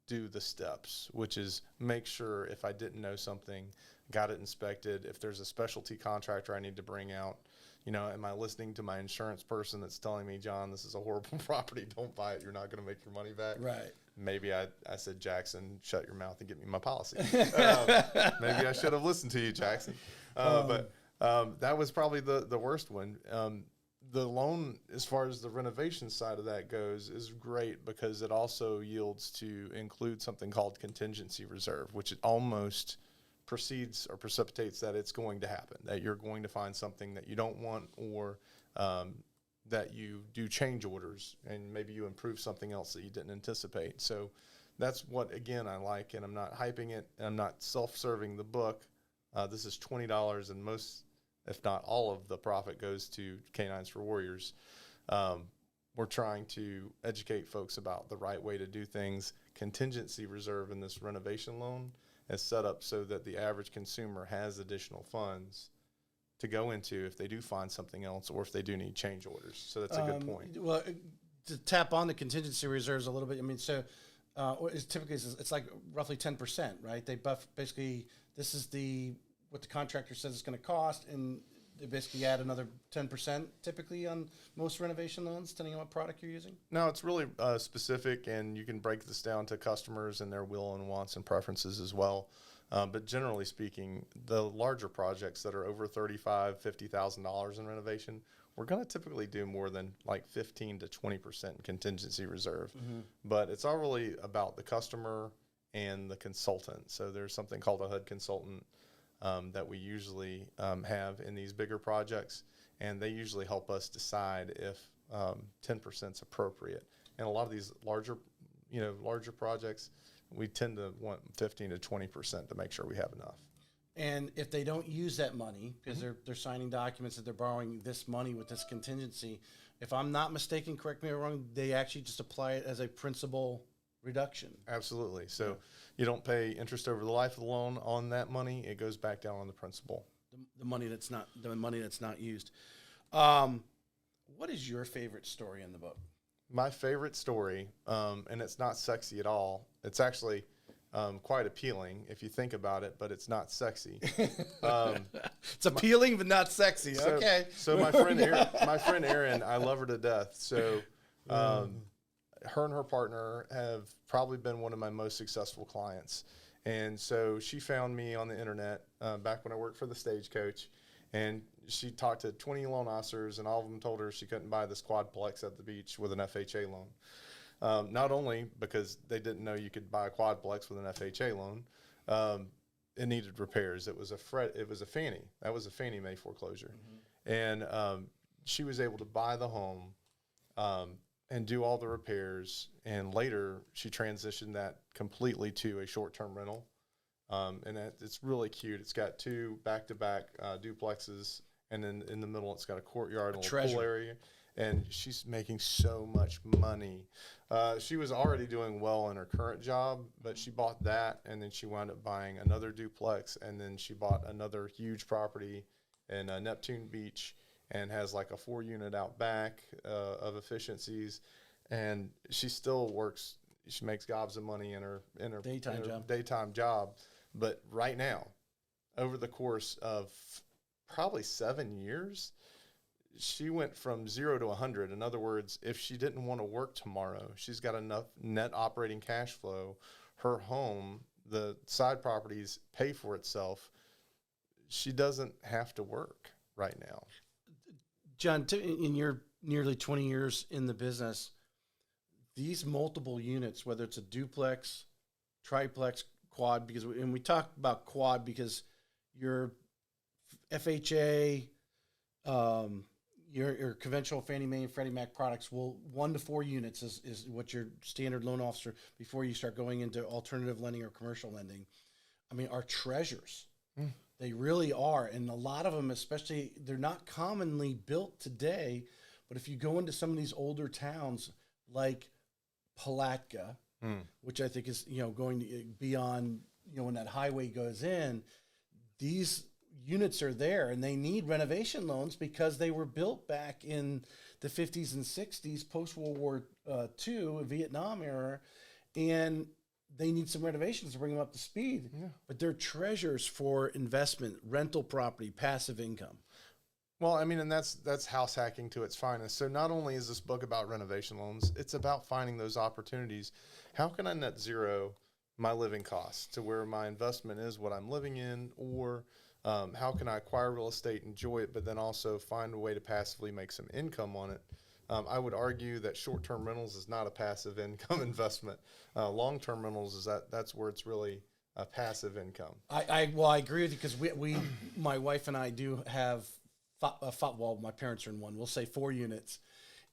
do the steps, which is make sure if I didn't know something, got it inspected. If there's a specialty contractor I need to bring out, You know, am I listening to my insurance person that's telling me, John, this is a horrible property, don't buy it, you're not going to make your money back? Right. Maybe I said, Jackson, shut your mouth and get me my policy. Maybe I should have listened to you, Jackson. But that was probably the worst one. The loan, as far as the renovation side of that goes, is great because it also yields to include something called contingency reserve, which it almost precedes or precipitates that it's going to happen, that you're going to find something that you don't want, or that you do change orders and maybe you improve something else that you didn't anticipate. So that's what, again, I like, and I'm not hyping it, and I'm not self-serving the book. This is $20, and most, if not all of the profit goes to Canines for Warriors. We're trying to educate folks about the right way to do things. Contingency reserve in this renovation loan is set up so that the average consumer has additional funds to go into if they do find something else or if they do need change orders. So that's a good point. Well, to tap on the contingency reserves a little bit, I mean, so it's like roughly 10%, right? They basically, this is what the contractor says it's going to cost, and they basically add another 10% typically on most renovation loans, depending on what product you're using? No, it's really specific, and you can break this down to customers and their will and wants and preferences as well. But generally speaking, the larger projects that are over $35,000, $50,000 in renovation, we're going to typically do more than like 15 to 20% contingency reserve. Mm-hmm. But it's all really about the customer and the consultant. So there's something called a HUD consultant that we usually have in these bigger projects, and they usually help us decide if 10% is appropriate. And a lot of these larger projects, we tend to want 15 to 20% to make sure we have enough. And if they don't use that money, because they're signing documents that they're borrowing this money with this contingency, if I'm not mistaken, correct me if I'm wrong, they actually just apply it as a principal reduction. Absolutely. So you don't pay interest over the life of the loan on that money. It goes back down on the principal. The money that's not used. What is your favorite story in the book? My favorite story, and it's not sexy at all. It's actually quite appealing if you think about it, but it's not sexy. It's appealing, but not sexy. Okay. So my friend Erin, I love her to death. So her and her partner have probably been one of my most successful clients. And so she found me on the internet back when I worked for the Stagecoach, and she talked to 20 loan officers, and all of them told her she couldn't buy this quadplex at the beach with an FHA loan. Not only because they didn't know you could buy a quadplex with an FHA loan, it needed repairs. It was a Fannie. That was a Fannie Mae foreclosure. Mm-hmm. And she was able to buy the home and do all the repairs, and later she transitioned that completely to a short-term rental. And it's really cute. It's got two back-to-back duplexes, and then in the middle it's got a courtyard and a little pool area. And she's making so much money. She was already doing well in her current job, but she bought that, and then she wound up buying another duplex, and then she bought another huge property in Neptune Beach, and has like a 4-unit out back of efficiencies. And she still works. She makes gobs of money in her daytime job. But right now, over the course of probably 7 years, she went from 0 to 100. In other words, if she didn't want to work tomorrow, she's got enough net operating cash flow. Her home, the side properties pay for itself. She doesn't have to work right now. John, in your nearly 20 years in the business, these multiple units, whether it's a duplex, triplex, quad, and we talk about quad because your FHA, your conventional Fannie Mae and Freddie Mac products will 1 to 4 units is what your standard loan officer before you start going into alternative lending or commercial lending. I mean, are treasures. They really are. And a lot of them, especially, they're not commonly built today, but if you go into some of these older towns like Palatka, which I think is, going to beyond, when that highway goes in, these units are there and they need renovation loans because they were built back in the 50s and 60s, post-World War II, Vietnam era, and they need some renovations to bring them up to speed. Yeah. But they're treasures for investment, rental property, passive income. Well, I mean, and that's house hacking to its finest. So not only is this book about renovation loans, it's about finding those opportunities. How can I net zero my living costs to where my investment is what I'm living in, or how can I acquire real estate, enjoy it, but then also find a way to passively make some income on it? I would argue that short-term rentals is not a passive income investment. Long-term rentals that's where it's really a passive income. Well, I agree with you because we my wife and I do have well, my parents are in one. We'll say 4 units,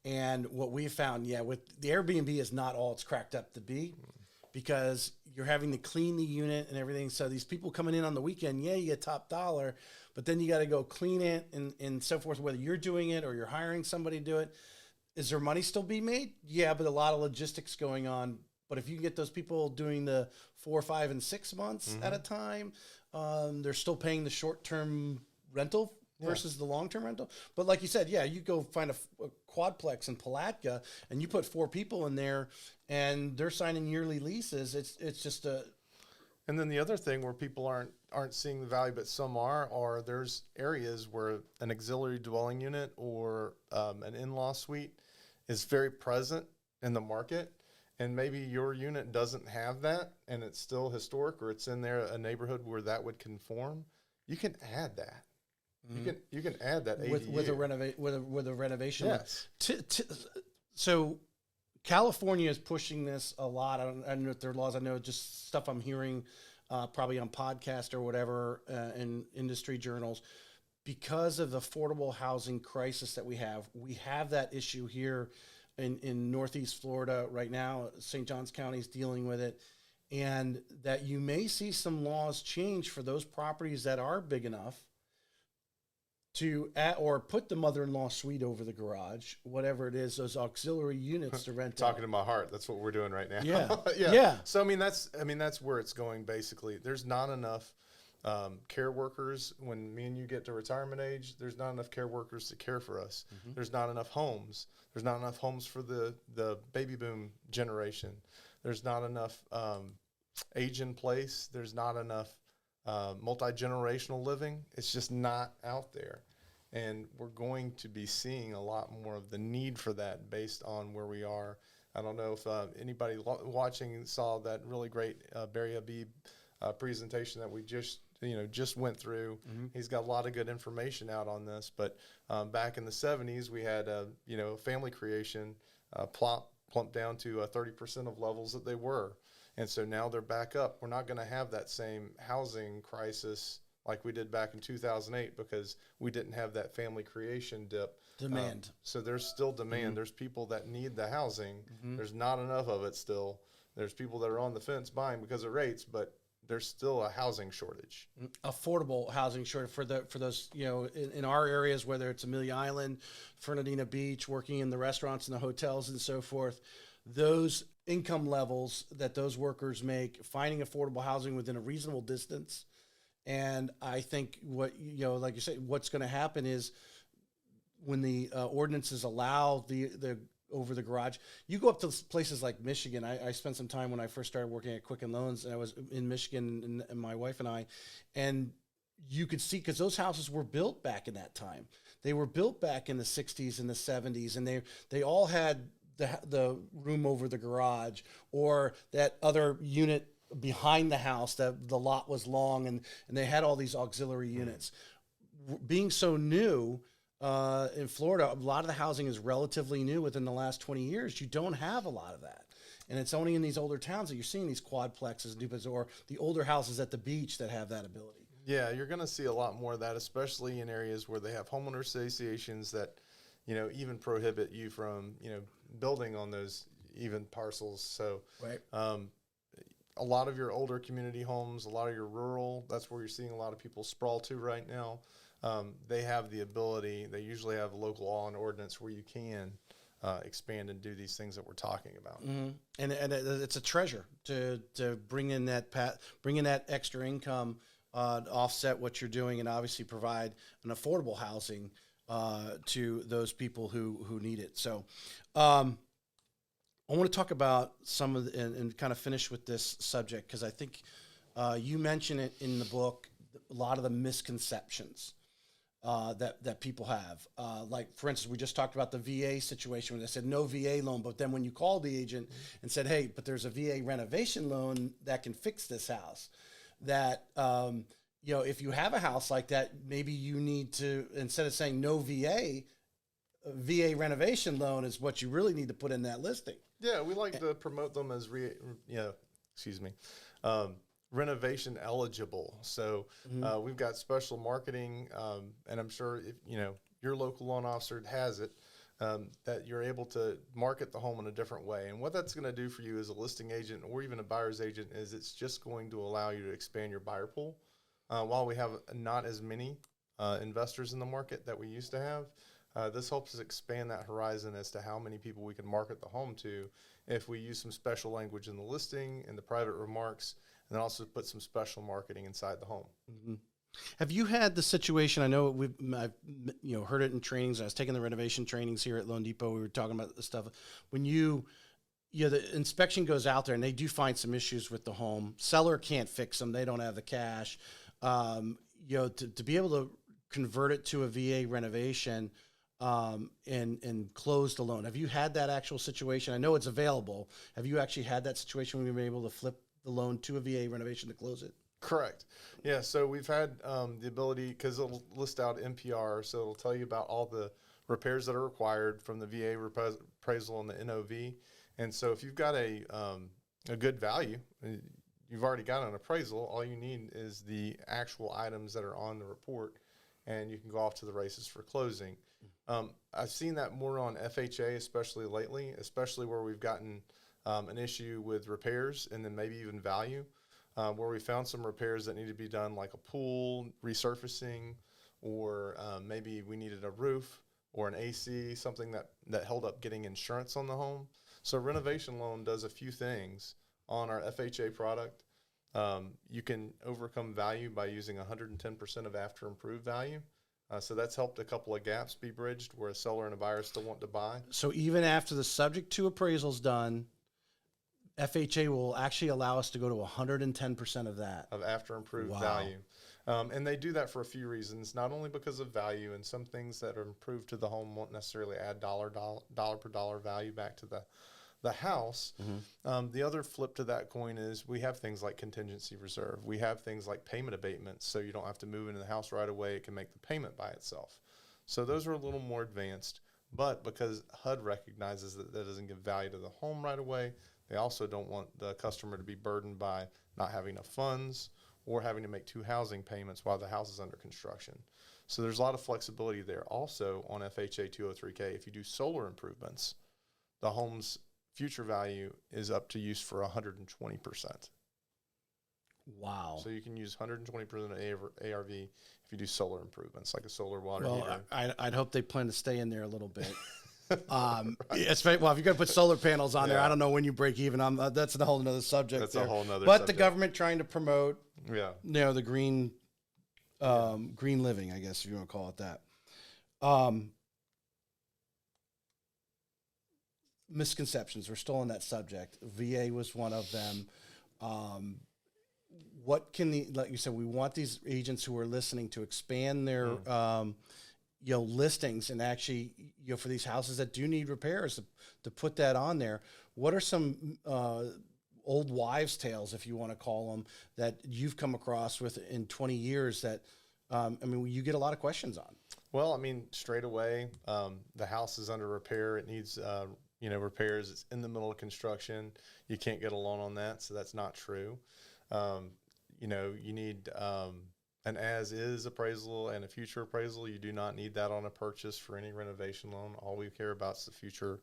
and what we found, with the Airbnb is not all it's cracked up to be, because you're having to clean the unit and everything. So these people coming in on the weekend, you get top dollar, but then you got to go clean it and so forth. Whether you're doing it or you're hiring somebody to do it, is there money still being made? Yeah, but a lot of logistics going on. But if you get those people doing the 4, 5, and 6 months at a time, they're still paying the short-term rental versus the long-term rental. But like you said, you go find a quadplex in Palatka and you put 4 people in there and they're signing yearly leases. It's just a. And then the other thing where people aren't seeing the value, but some are there's areas where an auxiliary dwelling unit or an in-law suite is very present in the market. And maybe your unit doesn't have that and it's still historic, or it's in there a neighborhood where that would conform. You can add that. You can add that ADU. with a renovation. Yes. So California is pushing this a lot. I don't know if there are laws. I know just stuff I'm hearing probably on podcast or whatever in industry journals. Because of the affordable housing crisis that we have that issue here in Northeast Florida right now. St. Johns County is dealing with it. And that you may see some laws change for those properties that are big enough to or put the mother-in-law suite over the garage, whatever it is, those auxiliary units to rent. Talking to my heart. That's what we're doing right now. Yeah. Yeah. So I mean that's where it's going. Basically, there's not enough care workers. When me and you get to retirement age, there's not enough care workers to care for us. There's not enough homes. There's not enough homes for the baby boom generation. There's not enough age in place. There's not enough multi-generational living. It's just not out there. And we're going to be seeing a lot more of the need for that based on where we are. I don't know if anybody watching saw that really great Barry Habib presentation that we just went through. He's got a lot of good information out on this. But back in the 70s, we had family creation plump down to 30% of levels that they were. And so now they're back up. We're not going to have that same housing crisis like we did back in 2008 because we didn't have that family creation dip. Demand. So there's still demand. There's people that need the housing. There's not enough of it still. There's people that are on the fence buying because of rates, but there's still a housing shortage. Affordable housing shortage for those, in our areas, whether it's Amelia Island, Fernandina Beach, working in the restaurants and the hotels and so forth, those income levels that those workers make, finding affordable housing within a reasonable distance. And I think like you say, what's going to happen is when the ordinances allow the over the garage, you go up to places like Michigan. I spent some time when I first started working at Quicken Loans, and I was in Michigan, and my wife and I, and you could see, because those houses were built back in that time. They were built back in the 60s and the 70s, and they all had the room over the garage, or that other unit behind the house, that the lot was long, and they had all these auxiliary units. Being so new in Florida, a lot of the housing is relatively new within the last 20 years. You don't have a lot of that. And it's only in these older towns that you're seeing these quadplexes, or the older houses at the beach that have that ability. Yeah, you're going to see a lot more of that, especially in areas where they have homeowner associations that, even prohibit you from, building on those even parcels. So right. A lot of your older community homes, a lot of your rural, that's where you're seeing a lot of people sprawl to right now. They have the ability, they usually have a local law and ordinance where you can expand and do these things that we're talking about. And it's a treasure to bring in that extra income, offset what you're doing, and obviously provide an affordable housing to those people who need it. So I want to talk about some of and kind of finish with this subject, because I think you mention it in the book, a lot of the misconceptions that people have. Like, for instance, we just talked about the VA situation where they said no VA loan, but then when you called the agent and said, hey, but there's a VA renovation loan that can fix this house, that, if you have a house like that, maybe you need to, instead of saying no VA renovation loan is what you really need to put in that listing. Yeah, we like to promote them as renovation eligible. So we've got special marketing, and I'm sure if your local loan officer has it, that you're able to market the home in a different way. And what that's going to do for you as a listing agent or even a buyer's agent is it's just going to allow you to expand your buyer pool. While we have not as many investors in the market that we used to have, this helps us expand that horizon as to how many people we can market the home to if we use some special language in the listing, in the private remarks, and then also put some special marketing inside the home. Mm-hmm. Have you had the situation? I know I've heard it in trainings. I was taking the renovation trainings here at Loan Depot. We were talking about the stuff when the inspection goes out there and they do find some issues with the home. Seller can't fix them. They don't have the cash. To be able to convert it to a VA renovation and close the loan. Have you had that actual situation? I know it's available. Have you actually had that situation when you've been able to flip the loan to a VA renovation to close it? Correct. Yeah, so we've had the ability, because it'll list out NPR, so it'll tell you about all the repairs that are required from the VA appraisal and the NOV. And so if you've got a good value, you've already got an appraisal, all you need is the actual items that are on the report, and you can go off to the races for closing. I've seen that more on FHA, especially lately, especially where we've gotten an issue with repairs and then maybe even value. Where we found some repairs that need to be done, like a pool resurfacing, or maybe we needed a roof or an AC, something that held up getting insurance on the home. So renovation loan does a few things on our FHA product. You can overcome value by using 110% of after improved value. So that's helped a couple of gaps be bridged where a seller and a buyer still want to buy. So even after the subject to appraisal's done, FHA will actually allow us to go to 110% of that. Of after improved value. And they do that for a few reasons, not only because of value, and some things that are improved to the home won't necessarily add dollar per dollar value back to the house. Mm-hmm. The other flip to that coin is we have things like contingency reserve. We have things like payment abatements, so you don't have to move into the house right away. It can make the payment by itself. So those are a little more advanced, but because HUD recognizes that doesn't give value to the home right away, they also don't want the customer to be burdened by not having enough funds or having to make 2 housing payments while the house is under construction. So there's a lot of flexibility there. Also on FHA 203K, if you do solar improvements, the home's future value is up to use for 120%. Wow. So you can use 120% of ARV if you do solar improvements, like a solar water heater. Well, I'd hope they plan to stay in there a little bit. If you're going to put solar panels on there, I don't know when you break even. That's a whole nother subject. That's a whole nother But subject. The government trying to promote, the green living, I guess, if you want to call it that. Misconceptions. We're still on that subject. VA was one of them. What can like you said, we want these agents who are listening to expand their listings, and actually, for these houses that do need repairs, to put that on there. What are some old wives' tales, if you want to call them, that you've come across with in 20 years that, you get a lot of questions on? Well, straight away, the house is under repair. It needs, repairs. It's in the middle of construction. You can't get a loan on that, so that's not true. You need an as-is appraisal and a future appraisal. You do not need that on a purchase for any renovation loan. All we care about is the future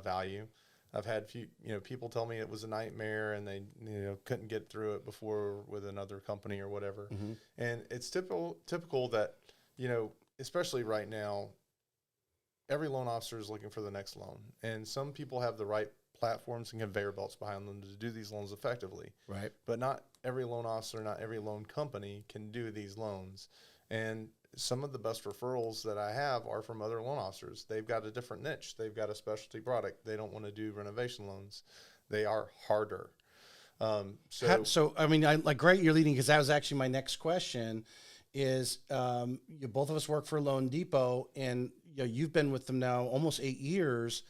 value. I've had people tell me it was a nightmare and they couldn't get through it before with another company or whatever. Mm-hmm. And it's typical that especially right now, every loan officer is looking for the next loan, and some people have the right platforms and conveyor belts behind them to do these loans effectively. Right. But not every loan officer, not every loan company can do these loans. And some of the best referrals that I have are from other loan officers. They've got a different niche. They've got a specialty product. They don't want to do renovation loans. They are harder. Great you're leading, because that was actually my next question is both of us work for Loan Depot, and you've been with them now almost 8 years.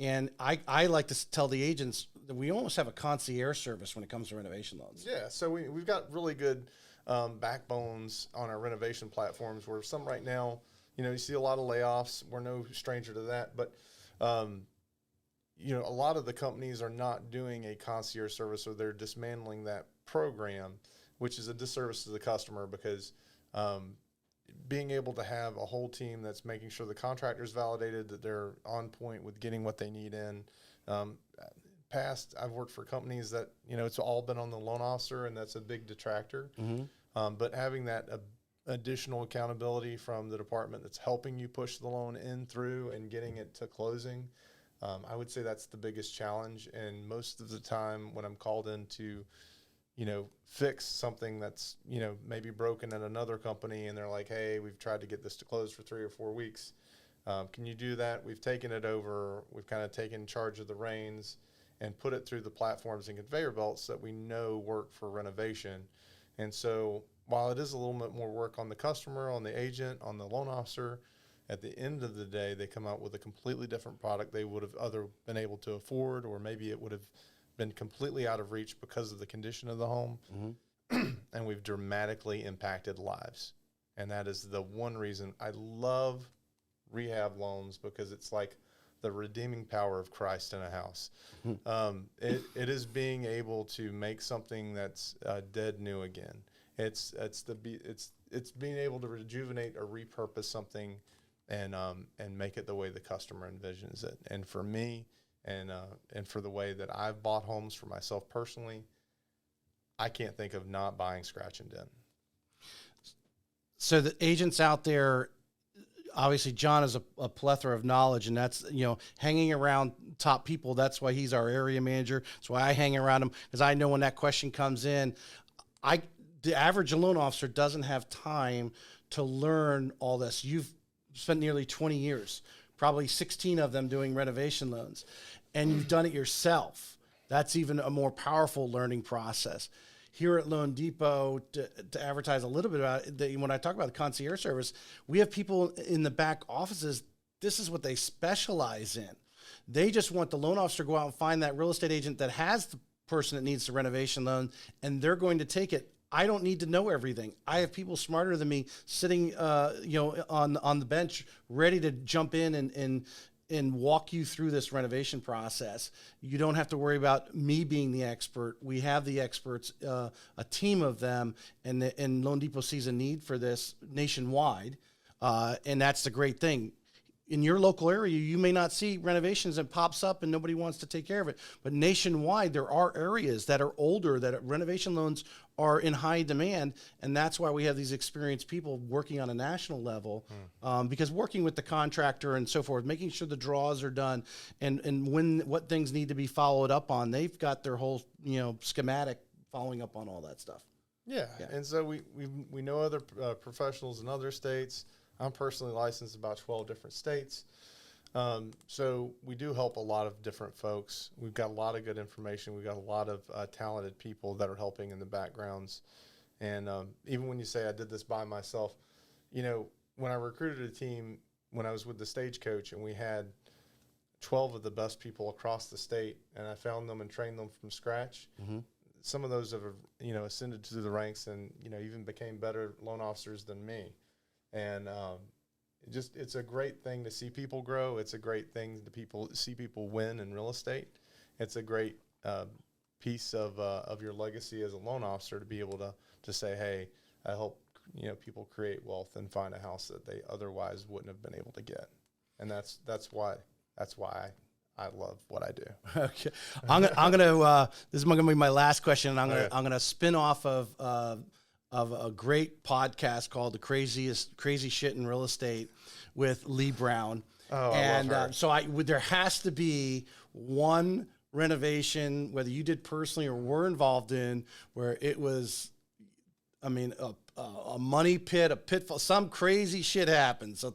And I like to tell the agents that we almost have a concierge service when it comes to renovation loans. Yeah, so we've got really good backbones on our renovation platforms, where some right now, you see a lot of layoffs. We're no stranger to that. But, a lot of the companies are not doing a concierge service, or they're dismantling that program, which is a disservice to the customer, because being able to have a whole team that's making sure the contractor's validated, that they're on point with getting what they need in. I've worked for companies that, it's all been on the loan officer, and that's a big detractor. Mm-hmm. But having that additional accountability from the department that's helping you push the loan in through and getting it to closing, I would say that's the biggest challenge. And most of the time when I'm called in to fix something that's, maybe broken at another company, and they're like, hey, we've tried to get this to close for 3 or 4 weeks. Can you do that? We've taken it over. We've kind of taken charge of the reins and put it through the platforms and conveyor belts that we know work for renovation. And so while it is a little bit more work on the customer, on the agent, on the loan officer, at the end of the day, they come out with a completely different product they would have either been able to afford, or maybe it would have been completely out of reach because of the condition of the home. Mm-hmm. And we've dramatically impacted lives. And that is the one reason I love rehab loans, because it's like the redeeming power of Christ in a house. Mm-hmm. It is being able to make something that's dead new again. It's being able to rejuvenate or repurpose something and make it the way the customer envisions it. And for me, and for the way that I've bought homes for myself personally, I can't think of not buying scratch and dent. So the agents out there, obviously John is a plethora of knowledge, and that's, hanging around top people. That's why he's our area manager. That's why I hang around him, because I know when that question comes in, the average loan officer doesn't have time to learn all this. You've spent nearly 20 years, probably 16 of them doing renovation loans, and you've done it yourself. That's even a more powerful learning process. Here at Loan Depot, to advertise a little bit about it, when I talk about the concierge service, we have people in the back offices. This is what they specialize in. They just want the loan officer to go out and find that real estate agent that has the person that needs the renovation loan, and they're going to take it. I don't need to know everything. I have people smarter than me sitting, on the bench, ready to jump in and walk you through this renovation process. You don't have to worry about me being the expert. We have the experts, a team of them, and Loan Depot sees a need for this nationwide, and that's the great thing. In your local area, you may not see renovations that pops up and nobody wants to take care of it. But nationwide, there are areas that are older that renovation loans are in high demand. And that's why we have these experienced people working on a national level, because working with the contractor and so forth, making sure the draws are done and what things need to be followed up on. They've got their whole, schematic following up on all that stuff. Yeah. And so we know other professionals in other states. I'm personally licensed in about 12 different states. So we do help a lot of different folks. We've got a lot of good information. We've got a lot of talented people that are helping in the backgrounds. And even when you say I did this by myself, when I recruited a team, when I was with the Stagecoach, and we had 12 of the best people across the state, and I found them and trained them from scratch. Mm-hmm. Some of those have, ascended through the ranks and, even became better loan officers than me. And it's a great thing to see people grow. It's a great thing to see people win in real estate. It's a great piece of your legacy as a loan officer to be able to say, hey, I help people create wealth and find a house that they otherwise wouldn't have been able to get. And that's why I love what I do. Okay, I'm gonna this is gonna be my last question, and I'm gonna spin off of a great podcast called The Crazy Shit in Real Estate with Lee Brown. Oh, and I love her. So there has to be one renovation, whether you did personally or were involved in, where it was, a money pit, a pitfall, some crazy shit happened. So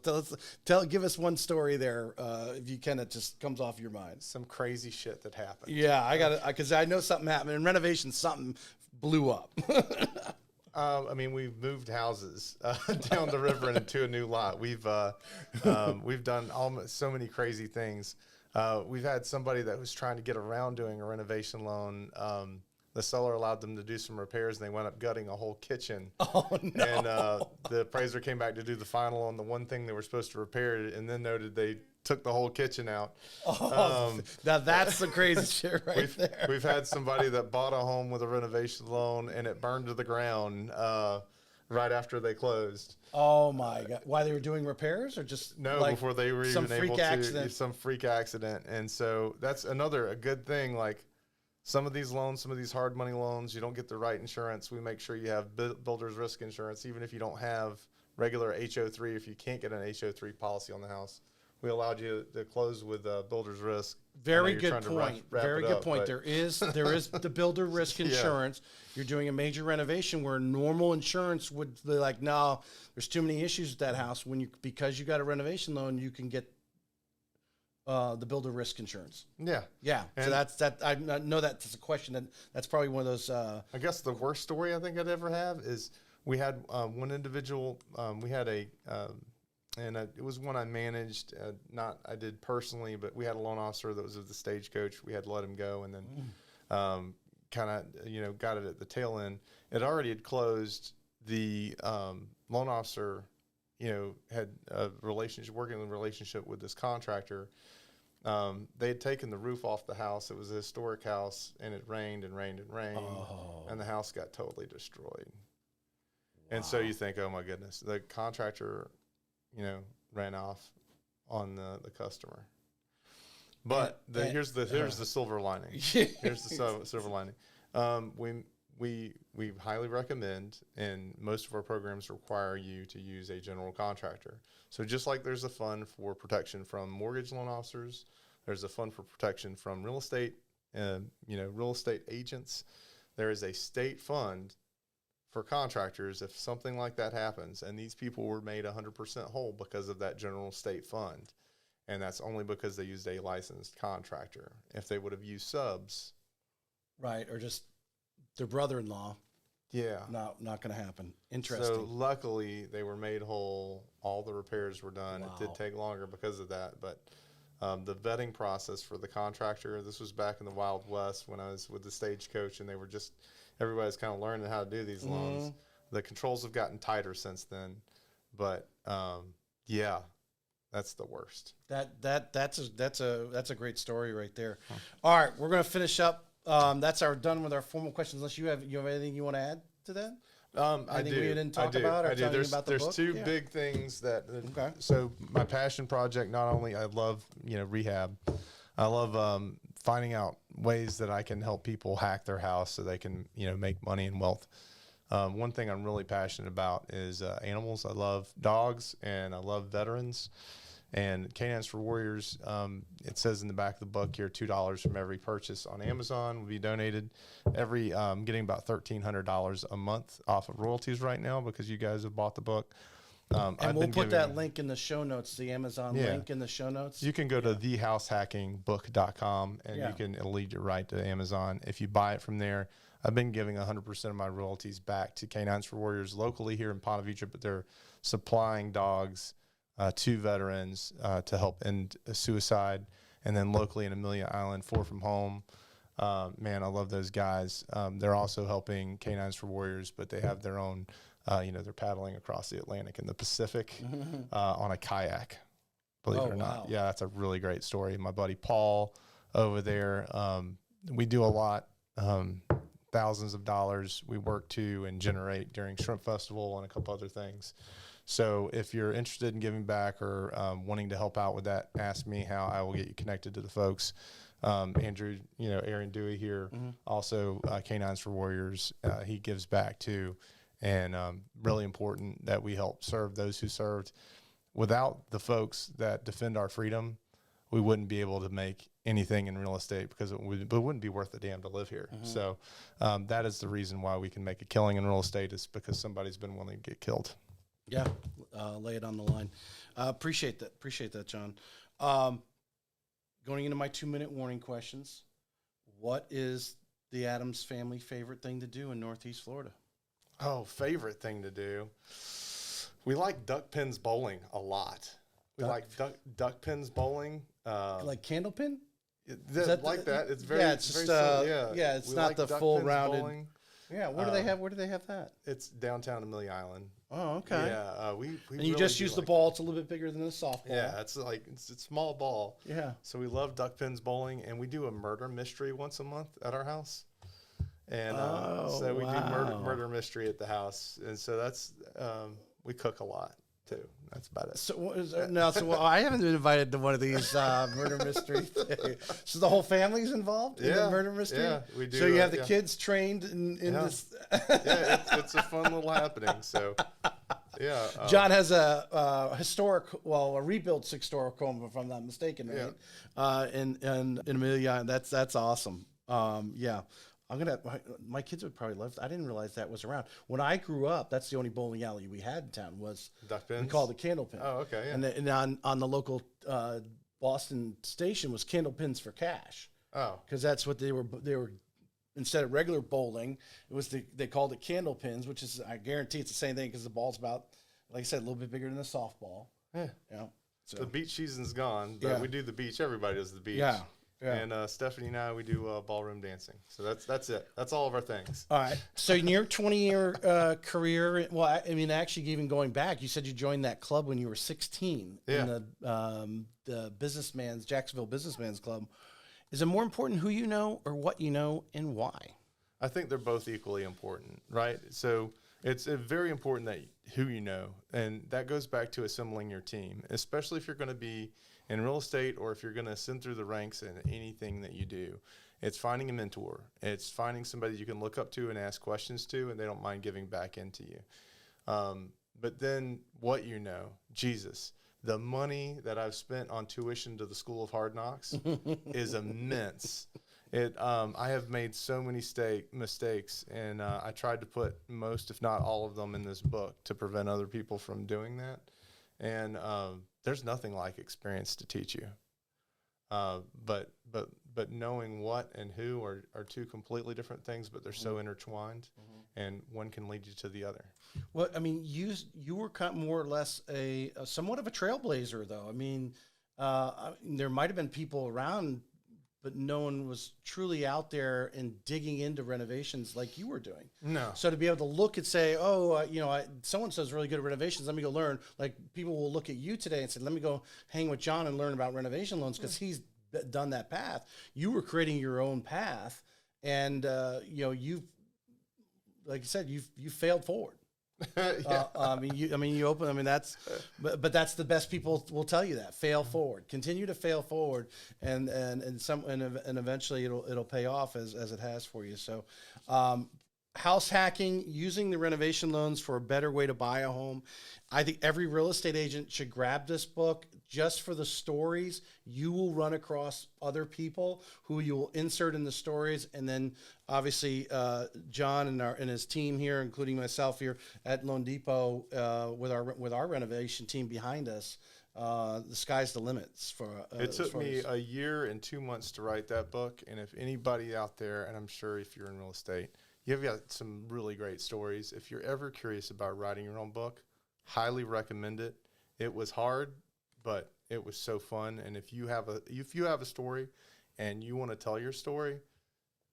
give us one story there, if you can, that just comes off your mind. Some crazy shit that happened. Yeah, I got it, because I know something happened in renovation. Something blew up. I mean, we've moved houses down the river and into a new lot. We've done so many crazy things. We've had somebody that was trying to get around doing a renovation loan. The seller allowed them to do some repairs, and they went up gutting a whole kitchen. Oh, no. And the appraiser came back to do the final on the one thing they were supposed to repair, and then noted they took the whole kitchen out. Now that's the crazy shit there. We've had somebody that bought a home with a renovation loan, and it burned to the ground right after they closed. Oh my God! Why, they were doing repairs, or just Before they were some even freak able to accident? some freak accident. And so that's a good thing. Like, some of these loans, some of these hard money loans, you don't get the right insurance. We make sure you have builder's risk insurance, even if you don't have regular HO3. If you can't get an HO3 policy on the house, we allowed you to close with builder's risk. Very good point. Very good point. There is the builder risk Yeah. insurance. You're doing a major renovation where normal insurance would be like, no, there's too many issues with that house. Because you got a renovation loan, you can get the builder risk insurance. Yeah. Yeah. And so that's. I know that's a question. That's probably one of those. I guess the worst story I think I'd ever have is we had one individual. We had it was one I managed, I did personally, but we had a loan officer that was of the stagecoach. We had to let him go, and then kind of got it at the tail end. It already had closed. The loan officer, had a working relationship with this contractor. They had taken the roof off the house. It was a historic house, and it rained and rained and rained, and the house got totally destroyed. Wow. And so you think, oh my goodness, the contractor, ran off on the customer. But here's the silver lining. Here's the silver lining. We highly recommend, and most of our programs require you to use a general contractor. So just like there's a fund for protection from mortgage loan officers, there's a fund for protection from real estate agents. There is a state fund for contractors if something like that happens, and these people were made 100% whole because of that general state fund. And that's only because they used a licensed contractor. If they would have used subs. Right, or just their brother-in-law. Yeah. Not going to happen. Interesting. So luckily they were made whole. All the repairs were done. Wow. It did take longer because of that. But the vetting process for the contractor, this was back in the Wild West when I was with the stagecoach, and they were everybody's kind of learning how to do these loans. The controls have gotten tighter since then. But yeah, that's the worst. That's a great story right there. Huh. All right, we're going to finish up. That's done with our formal questions. Unless you have anything you want to add to that? I do. We didn't talk about or tell you about the book? There's two big things that. Okay. So my passion project. Not only I love rehab, I love finding out ways that I can help people hack their house so they can make money and wealth. One thing I'm really passionate about is animals. I love dogs and I love veterans. And Canines for Warriors, it says in the back of the book here, $2 from every purchase on Amazon will be donated. Getting about $1,300 a month off of royalties right now because you guys have bought the book. And we'll put that link in the show notes, the Amazon link in the show notes. You can go to thehousehackingbook.com and it'll lead you right to Amazon. If you buy it from there, I've been giving 100% of my royalties back to Canines for Warriors locally here in Ponte Vedra, but they're supplying dogs to veterans to help end suicide, and then locally in Amelia Island, 4 from Home. Man, I love those guys. They're also helping Canines for Warriors, but they have their own, they're paddling across the Atlantic and the Pacific on a kayak, believe it or not. Yeah, that's a really great story. My buddy Paul over there, we do a lot, thousands of dollars we work to and generate during Shrimp Festival and a couple other things. So if you're interested in giving back or wanting to help out with that, ask me how I will get you connected to the folks. Andrew, Aaron Dewey here, also Canines for Warriors, he gives back too. And really important that we help serve those who served. Without the folks that defend our freedom, we wouldn't be able to make anything in real estate because it wouldn't be worth a damn to live here. So that is the reason why we can make a killing in real estate, is because somebody's been willing to get killed. Yeah, lay it on the line. Appreciate that, John. Going into my 2-minute warning questions, what is the Adams family favorite thing to do in Northeast Florida? Oh, favorite thing to do. We like duck pins bowling a lot. We like duck pins bowling. Like candle pin? Like that. It's very, yeah, it's very just, simple. yeah, it's we not like the duck full pins rounded. bowling. Yeah, where do they have? Where do they have that? It's downtown Amelia Island. Oh, okay. Yeah, we And you really just do use the like ball. It's a little bit bigger than a softball. Yeah, it's a small ball. Yeah. So we love duck pins bowling, and we do a murder mystery once a month at our house. And so we do murder mystery at the house, and so that's we cook a lot too. That's about it. So what is now? So I haven't been invited to one of these murder mystery things. So the whole family's involved in the murder mystery. Yeah, we do. So you have the kids trained in this. Yeah, it's a fun little happening. So yeah, John has a rebuilt historic home, if I'm not mistaken, right? Yeah. In Amelia, that's awesome. Yeah. My kids would probably love. I didn't realize that was around. When I grew up, that's the only bowling alley we had in town was duck pins. We called it Candle Pin. Oh, okay. Yeah. And on the local Boston station was Candle Pins for Cash. Oh, because that's what they were. They were instead of regular bowling, it was they called it Candle Pins, which is, I guarantee it's the same thing because the ball's about, like I said, a little bit bigger than a softball. Yeah. Yeah. So the beach season's gone, but we do the beach. Everybody does the beach. Yeah. Yeah. And Stephanie and I, we do ballroom dancing. So that's it. That's all of our things. All right. So in your 20-year career, well, I mean, actually, even going back, you said you joined that club when you were 16 in the Jacksonville Businessman's Club. Is it more important who you know or what you know and why? I think they're both equally important, right? So it's very important that who you know, and that goes back to assembling your team, especially if you're going to be in real estate or if you're going to ascend through the ranks in anything that you do. It's finding a mentor. It's finding somebody you can look up to and ask questions to, and they don't mind giving back into you. But then what you know, Jesus. The money that I've spent on tuition to the School of Hard Knocks is immense. I have made so many mistakes, and I tried to put most, if not all of them, in this book to prevent other people from doing that. And there's nothing like experience to teach you. But knowing what and who are two completely different things, but they're so intertwined, and one can lead you to the other. Well, I mean, you were kind of more or less a somewhat of a trailblazer, though. I mean, there might have been people around, but no one was truly out there and digging into renovations like you were doing. No. So to be able to look and say, so-and-so's really good at renovations, let me go learn. Like, people will look at you today and say, let me go hang with John and learn about renovation loans because he's done that path. You were creating your own path, and you've, like I said, you failed forward. You open. That's the best people will tell you that. Fail forward. Continue to fail forward, and eventually it'll pay off as it has for you. So, house hacking, using the renovation loans for a better way to buy a home. I think every real estate agent should grab this book just for the stories. You will run across other people who you will insert in the stories. And then obviously John and his team here, including myself here at Loan Depot, with our renovation team behind us, the sky's the limits for it took me a year and 2 months to write that book. And if anybody out there, and I'm sure if you're in real estate, you've got some really great stories. If you're ever curious about writing your own book, highly recommend it. It was hard, but it was so fun. And if you have a story and you want to tell your story,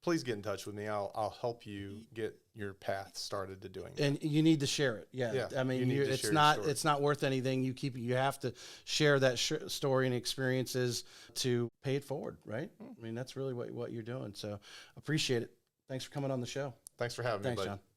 please get in touch with me. I'll help you get your path started to doing it. And you need to share it. Yeah. I mean, it's not worth anything. You have to share that story and experiences to pay it forward, right? I mean, that's really what you're doing. So appreciate it. Thanks for coming on the show. Thanks for having me, buddy. Thanks, John.